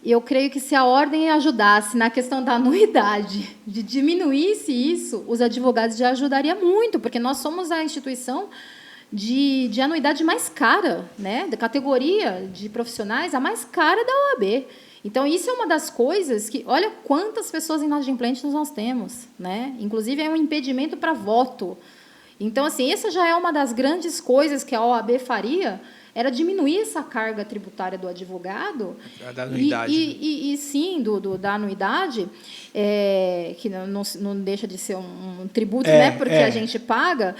Eu creio que se a ordem ajudasse na questão da anuidade, de diminuísse isso, os advogados já ajudaria muito, porque nós somos a instituição de anuidade mais cara, né? Da categoria de profissionais, a mais cara da OAB. Então, isso é uma das coisas que... Olha quantas pessoas inadimplentes nós temos, né? Inclusive, é um impedimento para voto. Então, assim, essa já é uma das grandes coisas que a OAB faria, era diminuir essa carga tributária do advogado. Da anuidade. E sim, da anuidade, que não deixa de ser um tributo, né, porque a gente paga,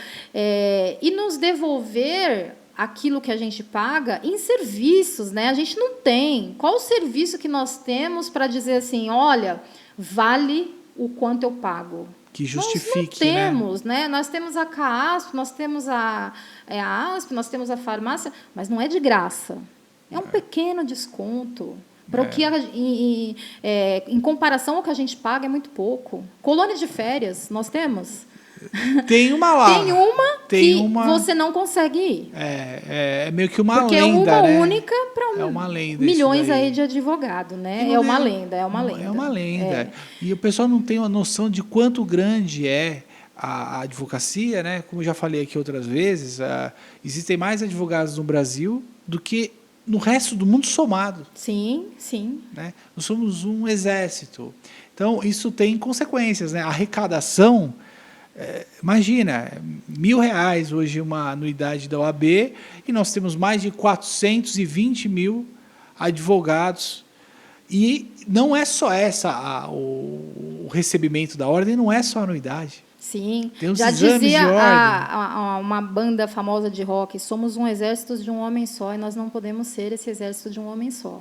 e nos devolver aquilo que a gente paga em serviços, né? A gente não tem. Qual o serviço que nós temos para dizer assim, olha, vale o quanto eu pago? Que justifique, nós não temos, né? Nós temos a CAASP, nós temos a ASP, nós temos a farmácia, mas não é de graça. É um pequeno desconto. Para o que em comparação ao que a gente paga, é muito pouco. Colônia de férias, nós temos? Tem uma lá. Tem uma que você não consegue ir. É meio que uma porque lenda, é uma né? única para milhões aí de advogado, né? É uma lenda. É uma lenda. E o pessoal não tem uma noção de quanto grande é a advocacia, né? Como eu já falei aqui outras vezes, existem mais advogados no Brasil do que no resto do mundo somado. Sim, sim. Né? Nós somos um exército. Então, isso tem consequências, né? A arrecadação... imagina, R$1.000 hoje uma anuidade da OAB e nós temos mais de 420 mil advogados e não é só o recebimento da ordem, não é só a anuidade. Sim, tem os já exames dizia de ordem. uma banda famosa de rock, somos um exército de um homem só e nós não podemos ser esse exército de um homem só.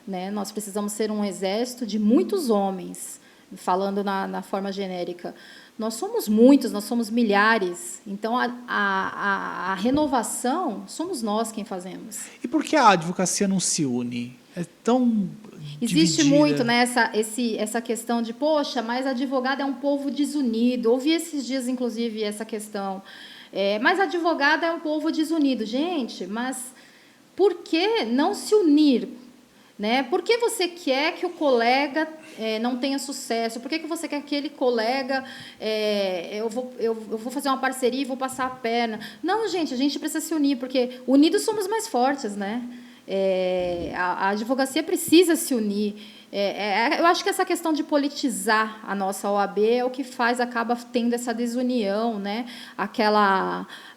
Né? Nós precisamos ser um exército de muitos homens, falando na forma genérica. Nós somos muitos, nós somos milhares. Então, a renovação, somos nós quem fazemos. E por que a advocacia não se une? É tão existe dividida. muito, né, essa questão de, poxa, mas advogado é um povo desunido. Ouvi esses dias, inclusive, essa questão. Mas advogado é um povo desunido. Gente, mas por que não se unir? Né? Por que você quer que o colega não tenha sucesso? Por que você quer que aquele colega... eu vou fazer uma parceria e vou passar a perna? Não, gente, a gente precisa se unir, porque unidos somos mais fortes, né? A advocacia precisa se unir. Eu acho que essa questão de politizar a nossa OAB é o que acaba tendo essa desunião, né?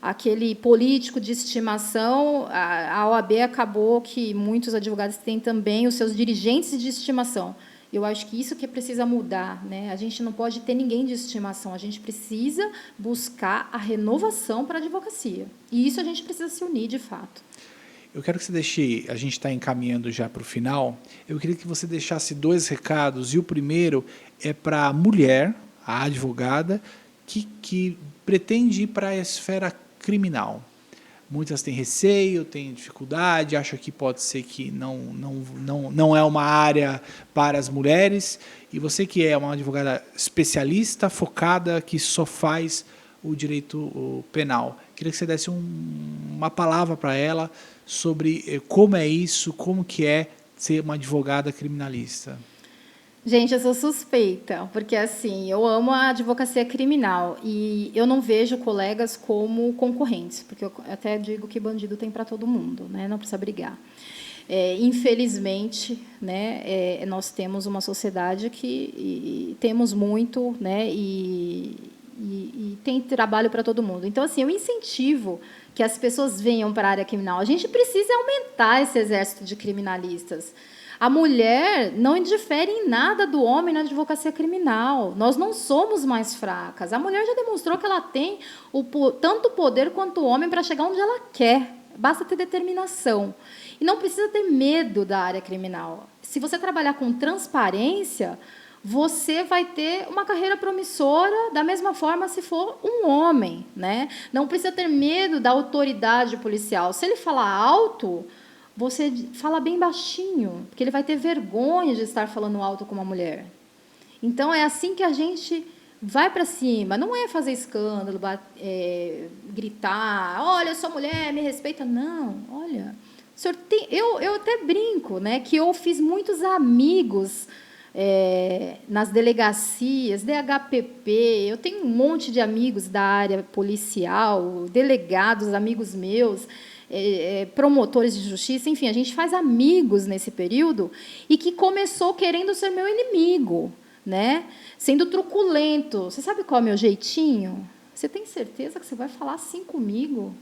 Aquele político de estimação, a OAB acabou que muitos advogados têm também os seus dirigentes de estimação. Eu acho que isso que precisa mudar, né? A gente não pode ter ninguém de estimação, a gente precisa buscar a renovação para a advocacia. E isso a gente precisa se unir, de fato. Eu quero que você deixe, a gente está encaminhando já para o final, eu queria que você deixasse 2 recados, e o primeiro é para a mulher, a advogada, que pretende ir para a esfera criminal. Muitas têm receio, têm dificuldade, acham que pode ser que não é uma área para as mulheres, e você que é uma advogada especialista, focada, que só faz o direito penal. Queria que você desse uma palavra para ela sobre como é isso, como que é ser uma advogada criminalista. Gente, eu sou suspeita, porque assim, eu amo a advocacia criminal e eu não vejo colegas como concorrentes, porque eu até digo que bandido tem para todo mundo, né? Não precisa brigar. Infelizmente, né, nós temos uma sociedade que temos muito, né, e tem trabalho para todo mundo. Então, assim, eu incentivo que as pessoas venham para a área criminal. A gente precisa aumentar esse exército de criminalistas. A mulher não indifere em nada do homem na advocacia criminal. Nós não somos mais fracas. A mulher já demonstrou que ela tem tanto poder quanto o homem para chegar onde ela quer. Basta ter determinação. E não precisa ter medo da área criminal. Se você trabalhar com transparência, você vai ter uma carreira promissora, da mesma forma se for um homem, né? Não precisa ter medo da autoridade policial. Se ele falar alto, você fala bem baixinho, porque ele vai ter vergonha de estar falando alto com uma mulher. Então, é assim que a gente vai para cima. Não é fazer escândalo, gritar, olha, eu sou mulher, me respeita. Não, olha, o senhor tem, eu até brinco, né, que eu fiz muitos amigos nas delegacias, DHPP, eu tenho um monte de amigos da área policial, delegados, amigos meus, promotores de justiça, enfim, a gente faz amigos nesse período e que começou querendo ser meu inimigo, né? Sendo truculento. Você sabe qual é o meu jeitinho? Você tem certeza que você vai falar assim comigo?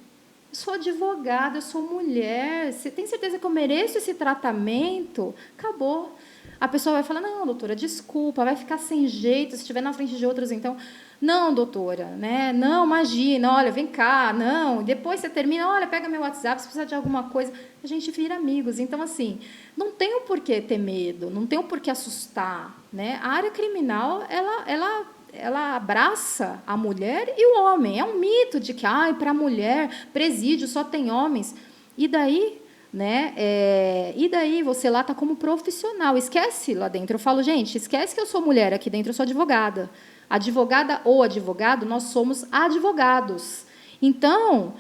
Eu sou advogada, eu sou mulher, você tem certeza que eu mereço esse tratamento? Acabou. A pessoa vai falar, não, doutora, desculpa, vai ficar sem jeito, se estiver na frente de outros, então... Não, doutora, né? Não, imagina, olha, vem cá, não. Depois você termina, olha, pega meu WhatsApp, se precisar de alguma coisa, a gente vira amigos. Então, assim, não tem o porquê ter medo, não tem o porquê assustar, né? A área criminal, ela abraça a mulher e o homem. É um mito de que, para a mulher, presídio só tem homens. E daí, né? E daí você lá está como profissional. Esquece lá dentro. Eu falo, gente, esquece que eu sou mulher aqui dentro, eu sou advogada. Advogada ou advogado, nós somos advogados. Então,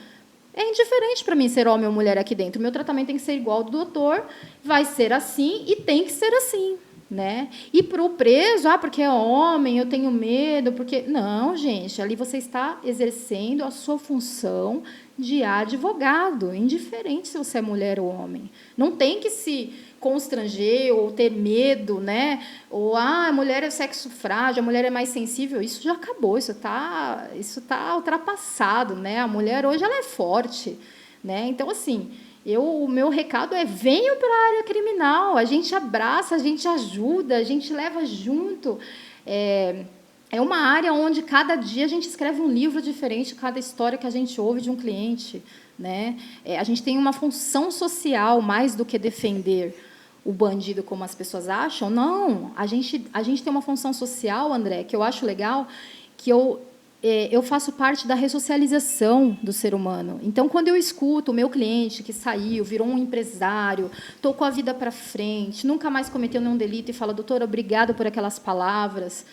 é indiferente para mim ser homem ou mulher aqui dentro. O meu tratamento tem que ser igual ao do doutor, vai ser assim e tem que ser assim. Né? E para o preso, porque é homem, eu tenho medo, porque... Não, gente, ali você está exercendo a sua função de advogado, indiferente se você é mulher ou homem. Não tem que se constranger ou ter medo, né? Ou a mulher é sexo frágil, a mulher é mais sensível. Isso já acabou, isso tá ultrapassado, né? A mulher hoje ela é forte, né? Então, assim, o meu recado é: venham para a área criminal, a gente abraça, a gente ajuda, a gente leva junto. É uma área onde cada dia a gente escreve um livro diferente, cada história que a gente ouve de um cliente, né? A gente tem uma função social mais do que defender o bandido, como as pessoas acham. Não, a gente tem uma função social, André, que eu acho legal, que eu faço parte da ressocialização do ser humano. Então, quando eu escuto o meu cliente que saiu, virou um empresário, tocou a vida para frente, nunca mais cometeu nenhum delito e fala, doutora, obrigado por aquelas palavras,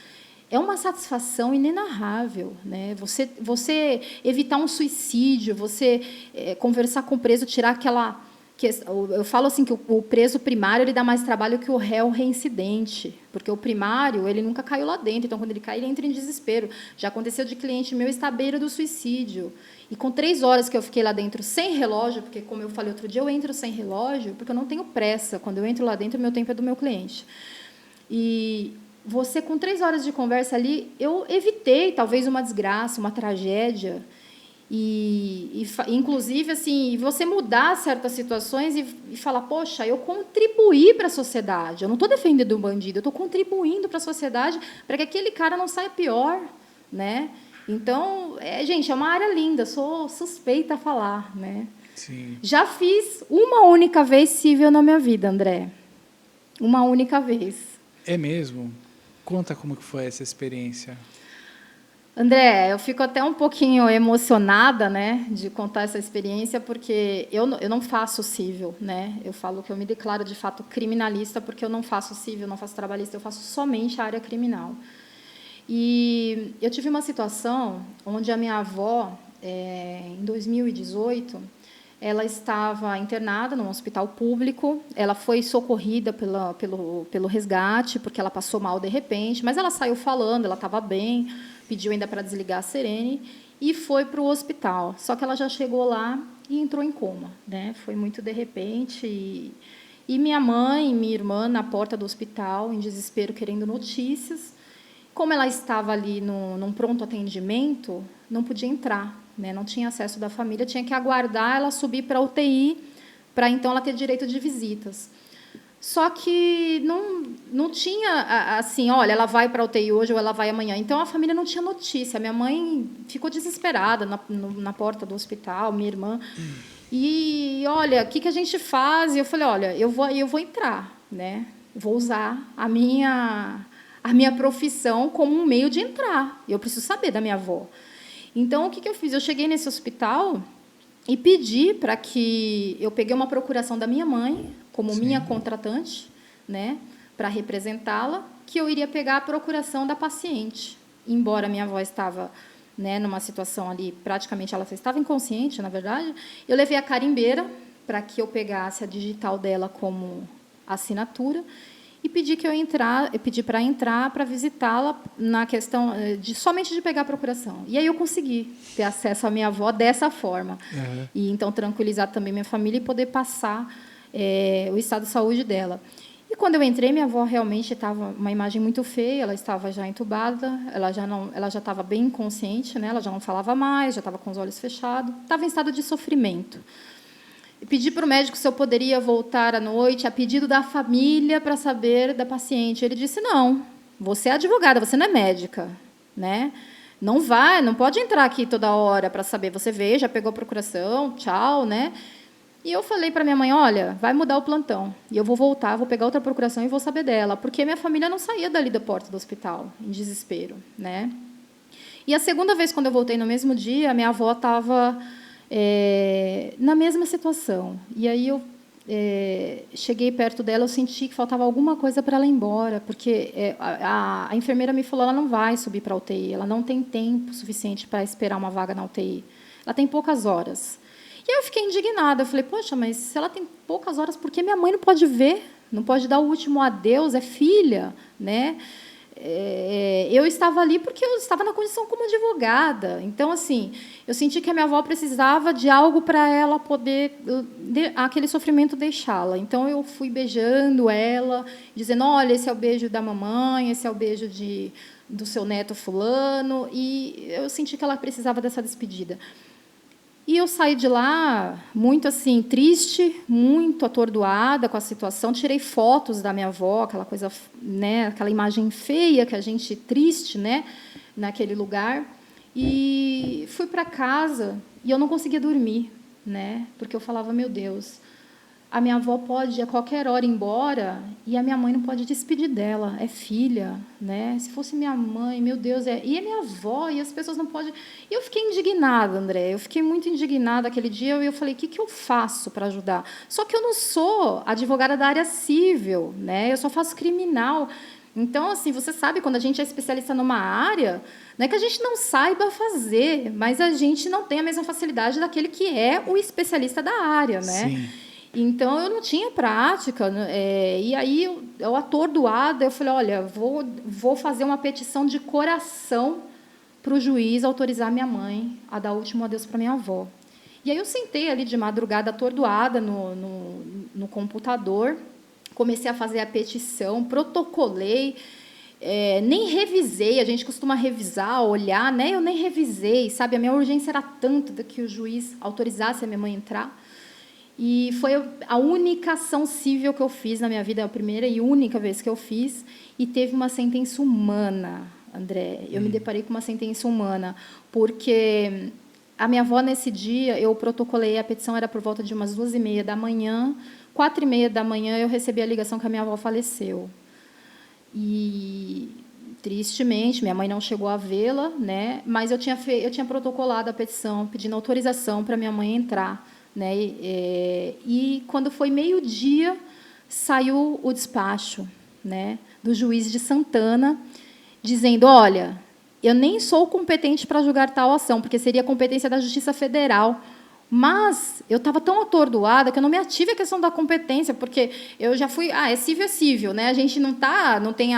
é uma satisfação inenarrável, né? Você evitar um suicídio, você conversar com o preso, tirar aquela... Eu falo assim que o preso primário ele dá mais trabalho que o réu reincidente, porque o primário ele nunca caiu lá dentro, então quando ele cai ele entra em desespero. Já aconteceu de cliente meu estar à beira do suicídio, e com 3 horas que eu fiquei lá dentro sem relógio, porque como eu falei outro dia, eu entro sem relógio porque eu não tenho pressa. Quando eu entro lá dentro, o meu tempo é do meu cliente. E você, com 3 horas de conversa ali, eu evitei talvez uma desgraça, uma tragédia. Inclusive, assim, você mudar certas situações e falar, poxa, eu contribuí para a sociedade. Eu não estou defendendo um bandido, eu estou contribuindo para a sociedade para que aquele cara não saia pior, né? Então, gente, é uma área linda, sou suspeita a falar, né? Sim. Já fiz uma única vez civil na minha vida, André. Uma única vez. É mesmo? Conta como que foi essa experiência. André, eu fico até um pouquinho emocionada, né, de contar essa experiência, porque eu não faço civil, né? Eu falo que eu me declaro de fato criminalista, porque eu não faço civil, não faço trabalhista, eu faço somente a área criminal. E eu tive uma situação onde a minha avó, em 2018, Ela estava internada num hospital público, ela foi socorrida pelo resgate, porque ela passou mal de repente, mas ela saiu falando, ela estava bem, pediu ainda para desligar a sirene, e foi para o hospital. Só que ela já chegou lá e entrou em coma, né? Foi muito de repente, e minha mãe e minha irmã na porta do hospital, em desespero, querendo notícias. Como ela estava ali num pronto atendimento, não podia entrar, né? Não tinha acesso da família, tinha que aguardar ela subir para a UTI, para então ela ter direito de visitas. Só que não tinha assim, olha, ela vai para a UTI hoje ou ela vai amanhã. Então a família não tinha notícia. Minha mãe ficou desesperada na porta do hospital, minha irmã. E olha, o que a gente faz? E eu falei, olha, eu vou entrar, né? Vou usar a minha profissão como um meio de entrar. Eu preciso saber da minha avó. Então, o que eu fiz? Eu cheguei nesse hospital e pedi para que... Eu peguei uma procuração da minha mãe, como minha contratante, né, para representá-la, que eu iria pegar a procuração da paciente. Embora minha avó estava, né, numa situação ali, praticamente ela estava inconsciente, na verdade, eu levei a carimbeira para que eu pegasse a digital dela como assinatura e pedi para entrar para visitá-la na questão somente de pegar a procuração. E aí eu consegui ter acesso à minha avó dessa forma. Uhum. E então tranquilizar também minha família e poder passar o estado de saúde dela. E quando eu entrei, minha avó realmente estava uma imagem muito feia, ela estava já entubada, ela já estava bem inconsciente, né? Ela já não falava mais, já estava com os olhos fechados, estava em estado de sofrimento. Pedi para o médico se eu poderia voltar à noite, a pedido da família, para saber da paciente. Ele disse, não, você é advogada, você não é médica, né? Não pode entrar aqui toda hora para saber. Você veio, já pegou a procuração, tchau, né? E eu falei para minha mãe, olha, vai mudar o plantão. E eu vou voltar, vou pegar outra procuração e vou saber dela. Porque minha família não saía dali da porta do hospital, em desespero, né? E a segunda vez, quando eu voltei no mesmo dia, minha avó estava... na mesma situação. E aí eu cheguei perto dela, eu senti que faltava alguma coisa para ela ir embora, porque a enfermeira me falou, ela não vai subir para a UTI, ela não tem tempo suficiente para esperar uma vaga na UTI. Ela tem poucas horas. E aí eu fiquei indignada, eu falei, poxa, mas se ela tem poucas horas, por que minha mãe não pode ver? Não pode dar o último adeus, é filha, né? Eu estava ali porque eu estava na condição como advogada. Então, assim, eu senti que a minha avó precisava de algo para ela poder, aquele sofrimento, deixá-la. Então, eu fui beijando ela, dizendo, olha, esse é o beijo da mamãe, esse é o beijo do seu neto fulano. E eu senti que ela precisava dessa despedida. E eu saí de lá muito assim triste, muito atordoada com a situação. Tirei fotos da minha avó, aquela coisa, né, aquela imagem feia que a gente triste, né, naquele lugar. E fui para casa e eu não conseguia dormir, né, porque eu falava, meu Deus, a minha avó pode a qualquer hora ir embora e a minha mãe não pode despedir dela, é filha, né? Se fosse minha mãe, meu Deus, e a minha avó, e as pessoas não podem... E eu fiquei indignada, André, eu fiquei muito indignada aquele dia, e eu falei, o que eu faço para ajudar? Só que eu não sou advogada da área civil, né? Eu só faço criminal. Então, assim, você sabe, quando a gente é especialista numa área, não é que a gente não saiba fazer, mas a gente não tem a mesma facilidade daquele que é o especialista da área, né? Sim. Então, eu não tinha prática, e aí, eu atordoada, eu falei, olha, vou fazer uma petição de coração para o juiz autorizar minha mãe a dar o último adeus para minha avó. E aí eu sentei ali de madrugada, atordoada, no computador, comecei a fazer a petição, protocolei, nem revisei, a gente costuma revisar, olhar, né? Eu nem revisei, sabe? A minha urgência era tanta que o juiz autorizasse a minha mãe entrar. E foi a única ação civil que eu fiz na minha vida, a primeira e única vez que eu fiz, e teve uma sentença humana, André. Eu me deparei com uma sentença humana, porque a minha avó, nesse dia, eu protocolei, a petição era por volta de umas 2h30 da manhã, 4h30 da manhã, eu recebi a ligação que a minha avó faleceu. E, tristemente, minha mãe não chegou a vê-la, né? Mas eu tinha protocolado a petição, pedindo autorização para minha mãe entrar, né? E quando foi meio-dia, saiu o despacho, né, do juiz de Santana, dizendo, olha, eu nem sou competente para julgar tal ação, porque seria competência da Justiça Federal, Mas eu estava tão atordoada que eu não me ative a questão da competência, porque eu já fui, é cível, né? A gente não tem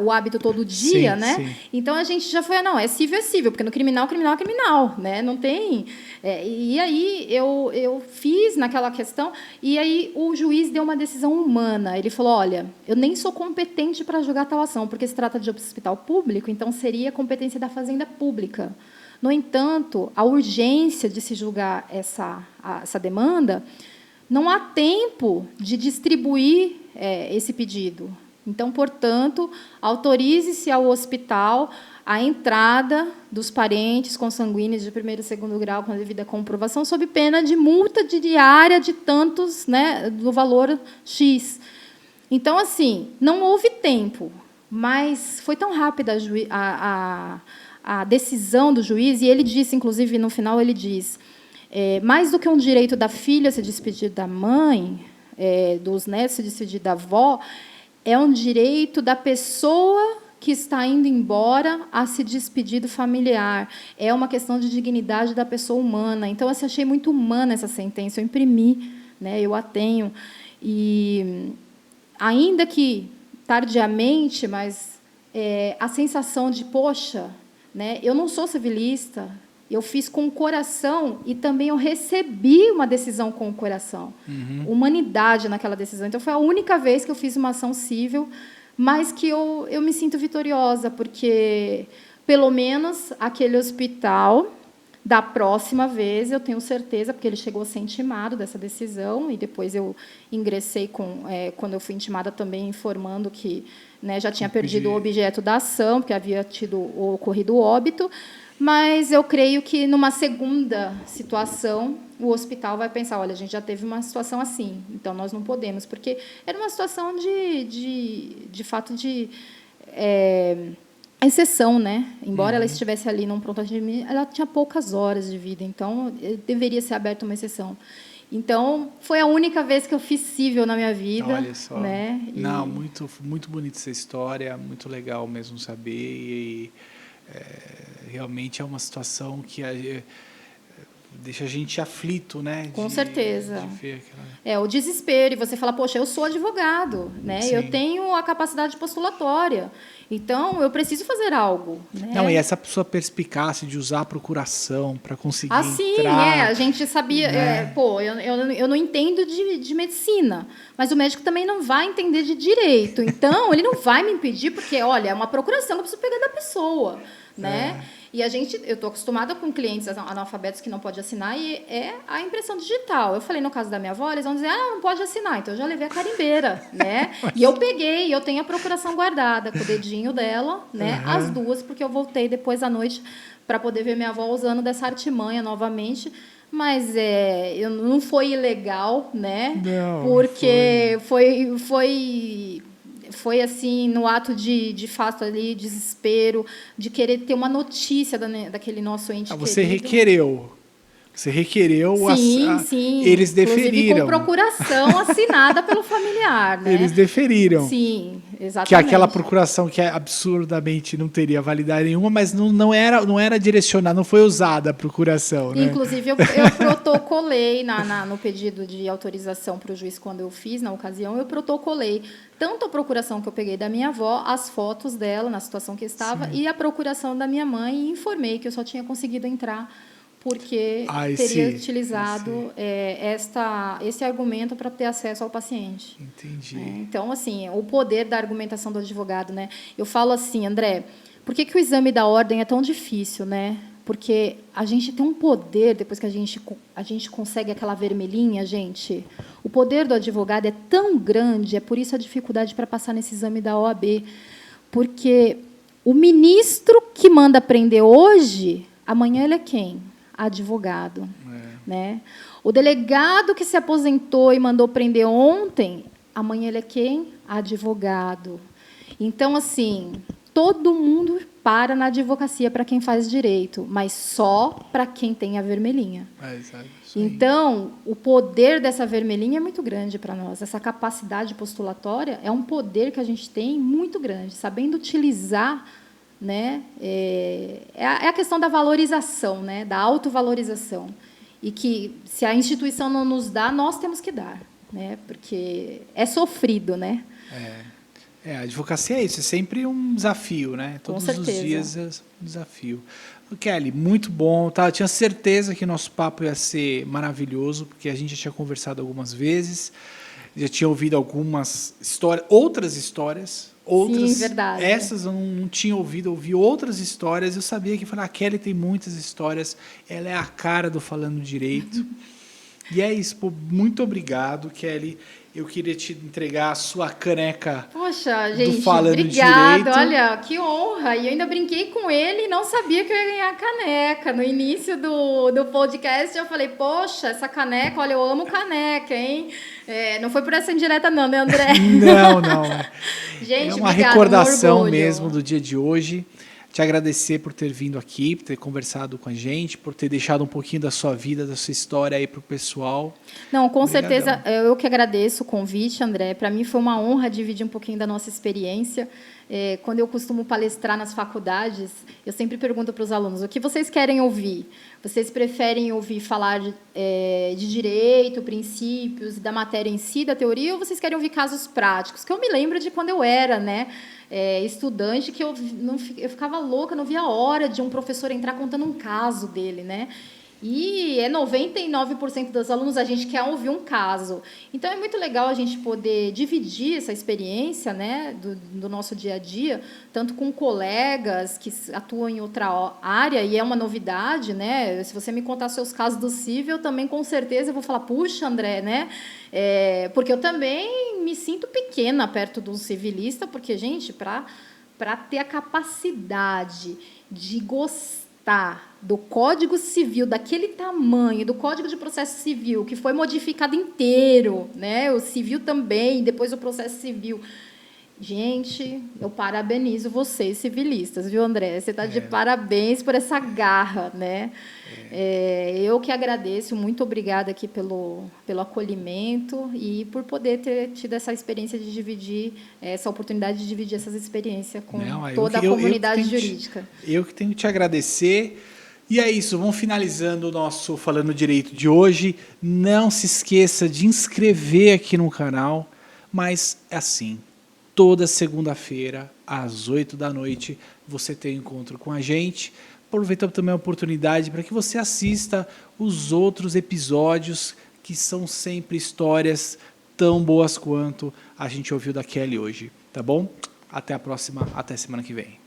o hábito todo dia, Sim, né? sim. Então a gente já foi, não, é cível, porque no criminal é criminal, né? Não tem. E aí eu fiz naquela questão, e aí o juiz deu uma decisão humana. Ele falou: olha, eu nem sou competente para julgar tal ação, porque se trata de hospital público, então seria competência da Fazenda Pública. No entanto, a urgência de se julgar essa demanda, não há tempo de distribuir esse pedido. Então, portanto, autorize-se ao hospital a entrada dos parentes consanguíneos de primeiro e segundo grau com a devida comprovação, sob pena de multa diária de tantos, né, do valor X. Então, assim, não houve tempo, mas foi tão rápida a decisão do juiz, e ele disse, inclusive, no final, ele diz, mais do que um direito da filha se despedir da mãe, dos netos se despedir da avó, é um direito da pessoa que está indo embora a se despedir do familiar. É uma questão de dignidade da pessoa humana. Então, assim, achei muito humana essa sentença. Eu imprimi, né, eu a tenho. E, ainda que tardiamente, mas a sensação de, poxa, né, eu não sou civilista, eu fiz com o coração e também eu recebi uma decisão com o coração. Humanidade naquela decisão. Então, foi a única vez que eu fiz uma ação cível, mas que eu me sinto vitoriosa, porque, pelo menos, aquele hospital, da próxima vez, eu tenho certeza, porque ele chegou a ser intimado dessa decisão, e depois eu ingressei, quando eu fui intimada, também informando que, né, já tinha perdido o objeto da ação, porque havia ocorrido óbito, mas eu creio que, numa segunda situação, o hospital vai pensar, olha, a gente já teve uma situação assim, então nós não podemos, porque era uma situação de fato, de exceção, né? Embora ela estivesse ali num pronto atendimento, ela tinha poucas horas de vida, então deveria ser aberta uma exceção. Então, foi a única vez que eu fiz cível na minha vida. Olha só. Né? Não, muito, muito bonita essa história, muito legal mesmo saber. E realmente é uma situação que deixa a gente aflito, né? Com certeza. De ver aquela... o desespero. E você fala, poxa, eu sou advogado, né? Sim. Eu tenho a capacidade postulatória. Então, eu preciso fazer algo. Né? Não, e essa sua perspicácia de usar a procuração para conseguir sim, entrar... a gente sabia... Né? Eu não entendo de medicina, mas o médico também não vai entender de direito. Então, ele não vai me impedir, porque, olha, é uma procuração que eu preciso pegar da pessoa. Né? E eu estou acostumada com clientes analfabetos que não podem assinar, e é a impressão digital. Eu falei, no caso da minha avó, eles vão dizer, não pode assinar. Então, eu já levei a carimbeira, né? E eu peguei, eu tenho a procuração guardada, com o dedinho dela, né? As duas, porque eu voltei depois à noite para poder ver minha avó usando dessa artimanha novamente. Mas não foi ilegal, né? Não, porque foi assim, no ato de fato ali, desespero, de querer ter uma notícia daquele nosso ente querido. Você requereu. Sim. Eles deferiram. Inclusive com procuração assinada pelo familiar. Né? Eles deferiram. Sim, exatamente. Que aquela procuração que absurdamente não teria validade nenhuma, mas não era direcionada, não foi usada a procuração. Né? Inclusive, eu protocolei no pedido de autorização para o juiz, quando eu fiz, na ocasião, eu protocolei tanto a procuração que eu peguei da minha avó, as fotos dela, na situação que estava, e a procuração da minha mãe, e informei que eu só tinha conseguido entrar porque teria utilizado esse argumento para ter acesso ao paciente. Entendi. Então, assim, o poder da argumentação do advogado. Né? Eu falo assim, André, por que o exame da ordem é tão difícil? Né? Porque a gente tem um poder, depois que a gente consegue aquela vermelhinha, gente, o poder do advogado é tão grande, é por isso a dificuldade para passar nesse exame da OAB, porque o ministro que manda prender hoje, amanhã ele é quem? Advogado. Né? O delegado que se aposentou e mandou prender ontem, amanhã ele é quem? Advogado. Então, assim, todo mundo para na advocacia para quem faz direito, mas só para quem tem a vermelhinha. Então, o poder dessa vermelhinha é muito grande para nós. Essa capacidade postulatória é um poder que a gente tem muito grande, sabendo utilizar. Né? É a questão da valorização, né? Da autovalorização. e que, se a instituição não nos dá, nós temos que dar, né? Porque é sofrido, né? A advocacia é isso, é sempre um desafio, né? Com Todos certeza. os dias é um desafio. Kelly, muito bom, tá? Eu tinha certeza que nosso papo ia ser maravilhoso, porque a gente já tinha conversado algumas vezes, já tinha ouvido algumas histórias, outras histórias, outras. Sim, verdade. Essas eu não tinha ouvido, ouvi outras histórias. Eu sabia que a Kelly tem muitas histórias, ela é a cara do Falando Direito. E é isso, pô, muito obrigado, Kelly. Eu queria te entregar a sua caneca. Poxa, do gente, Falando obrigado. Direito. Olha, que honra. E eu ainda brinquei com ele e não sabia que eu ia ganhar a caneca. No início do podcast, eu falei, poxa, essa caneca, olha, eu amo caneca, hein? Não foi por essa indireta não, né, André? Não. Gente, É uma obrigado, recordação um orgulho. mesmo do dia de hoje. Te agradecer por ter vindo aqui, por ter conversado com a gente, por ter deixado um pouquinho da sua vida, da sua história aí para o pessoal. Não, com Obrigadão. certeza, eu que agradeço o convite, André. Para mim foi uma honra dividir um pouquinho da nossa experiência. Quando eu costumo palestrar nas faculdades, eu sempre pergunto para os alunos, o que vocês querem ouvir? Vocês preferem ouvir falar de direito, princípios, da matéria em si, da teoria, ou vocês querem ouvir casos práticos? Que eu me lembro de quando eu era, né, estudante, que eu ficava louca, não via a hora de um professor entrar contando um caso dele, né? E 99% dos alunos a gente quer ouvir um caso. Então, é muito legal a gente poder dividir essa experiência, né, do nosso dia a dia, tanto com colegas que atuam em outra área, e é uma novidade, né? Se você me contar seus casos do civil, também, com certeza, eu vou falar, puxa, André, né? Porque eu também me sinto pequena perto de um civilista, porque, gente, para ter a capacidade de gostar do Código Civil, daquele tamanho, do Código de Processo Civil, que foi modificado inteiro, né? O civil também, depois o processo civil. Gente, eu parabenizo vocês, civilistas, viu, André? Você está de parabéns por essa garra, né? Eu que agradeço, muito obrigada aqui pelo acolhimento e por poder ter tido essa experiência de dividir, essa oportunidade de dividir essas experiências com toda a comunidade jurídica. Eu que tenho que te agradecer. E é isso, vamos finalizando o nosso Falando Direito de hoje. Não se esqueça de inscrever aqui no canal, mas é assim, toda segunda-feira, às 8 da noite, você tem um encontro com a gente. Aproveitando também a oportunidade para que você assista os outros episódios, que são sempre histórias tão boas quanto a gente ouviu da Kelly hoje. Tá bom? Até a próxima, até semana que vem.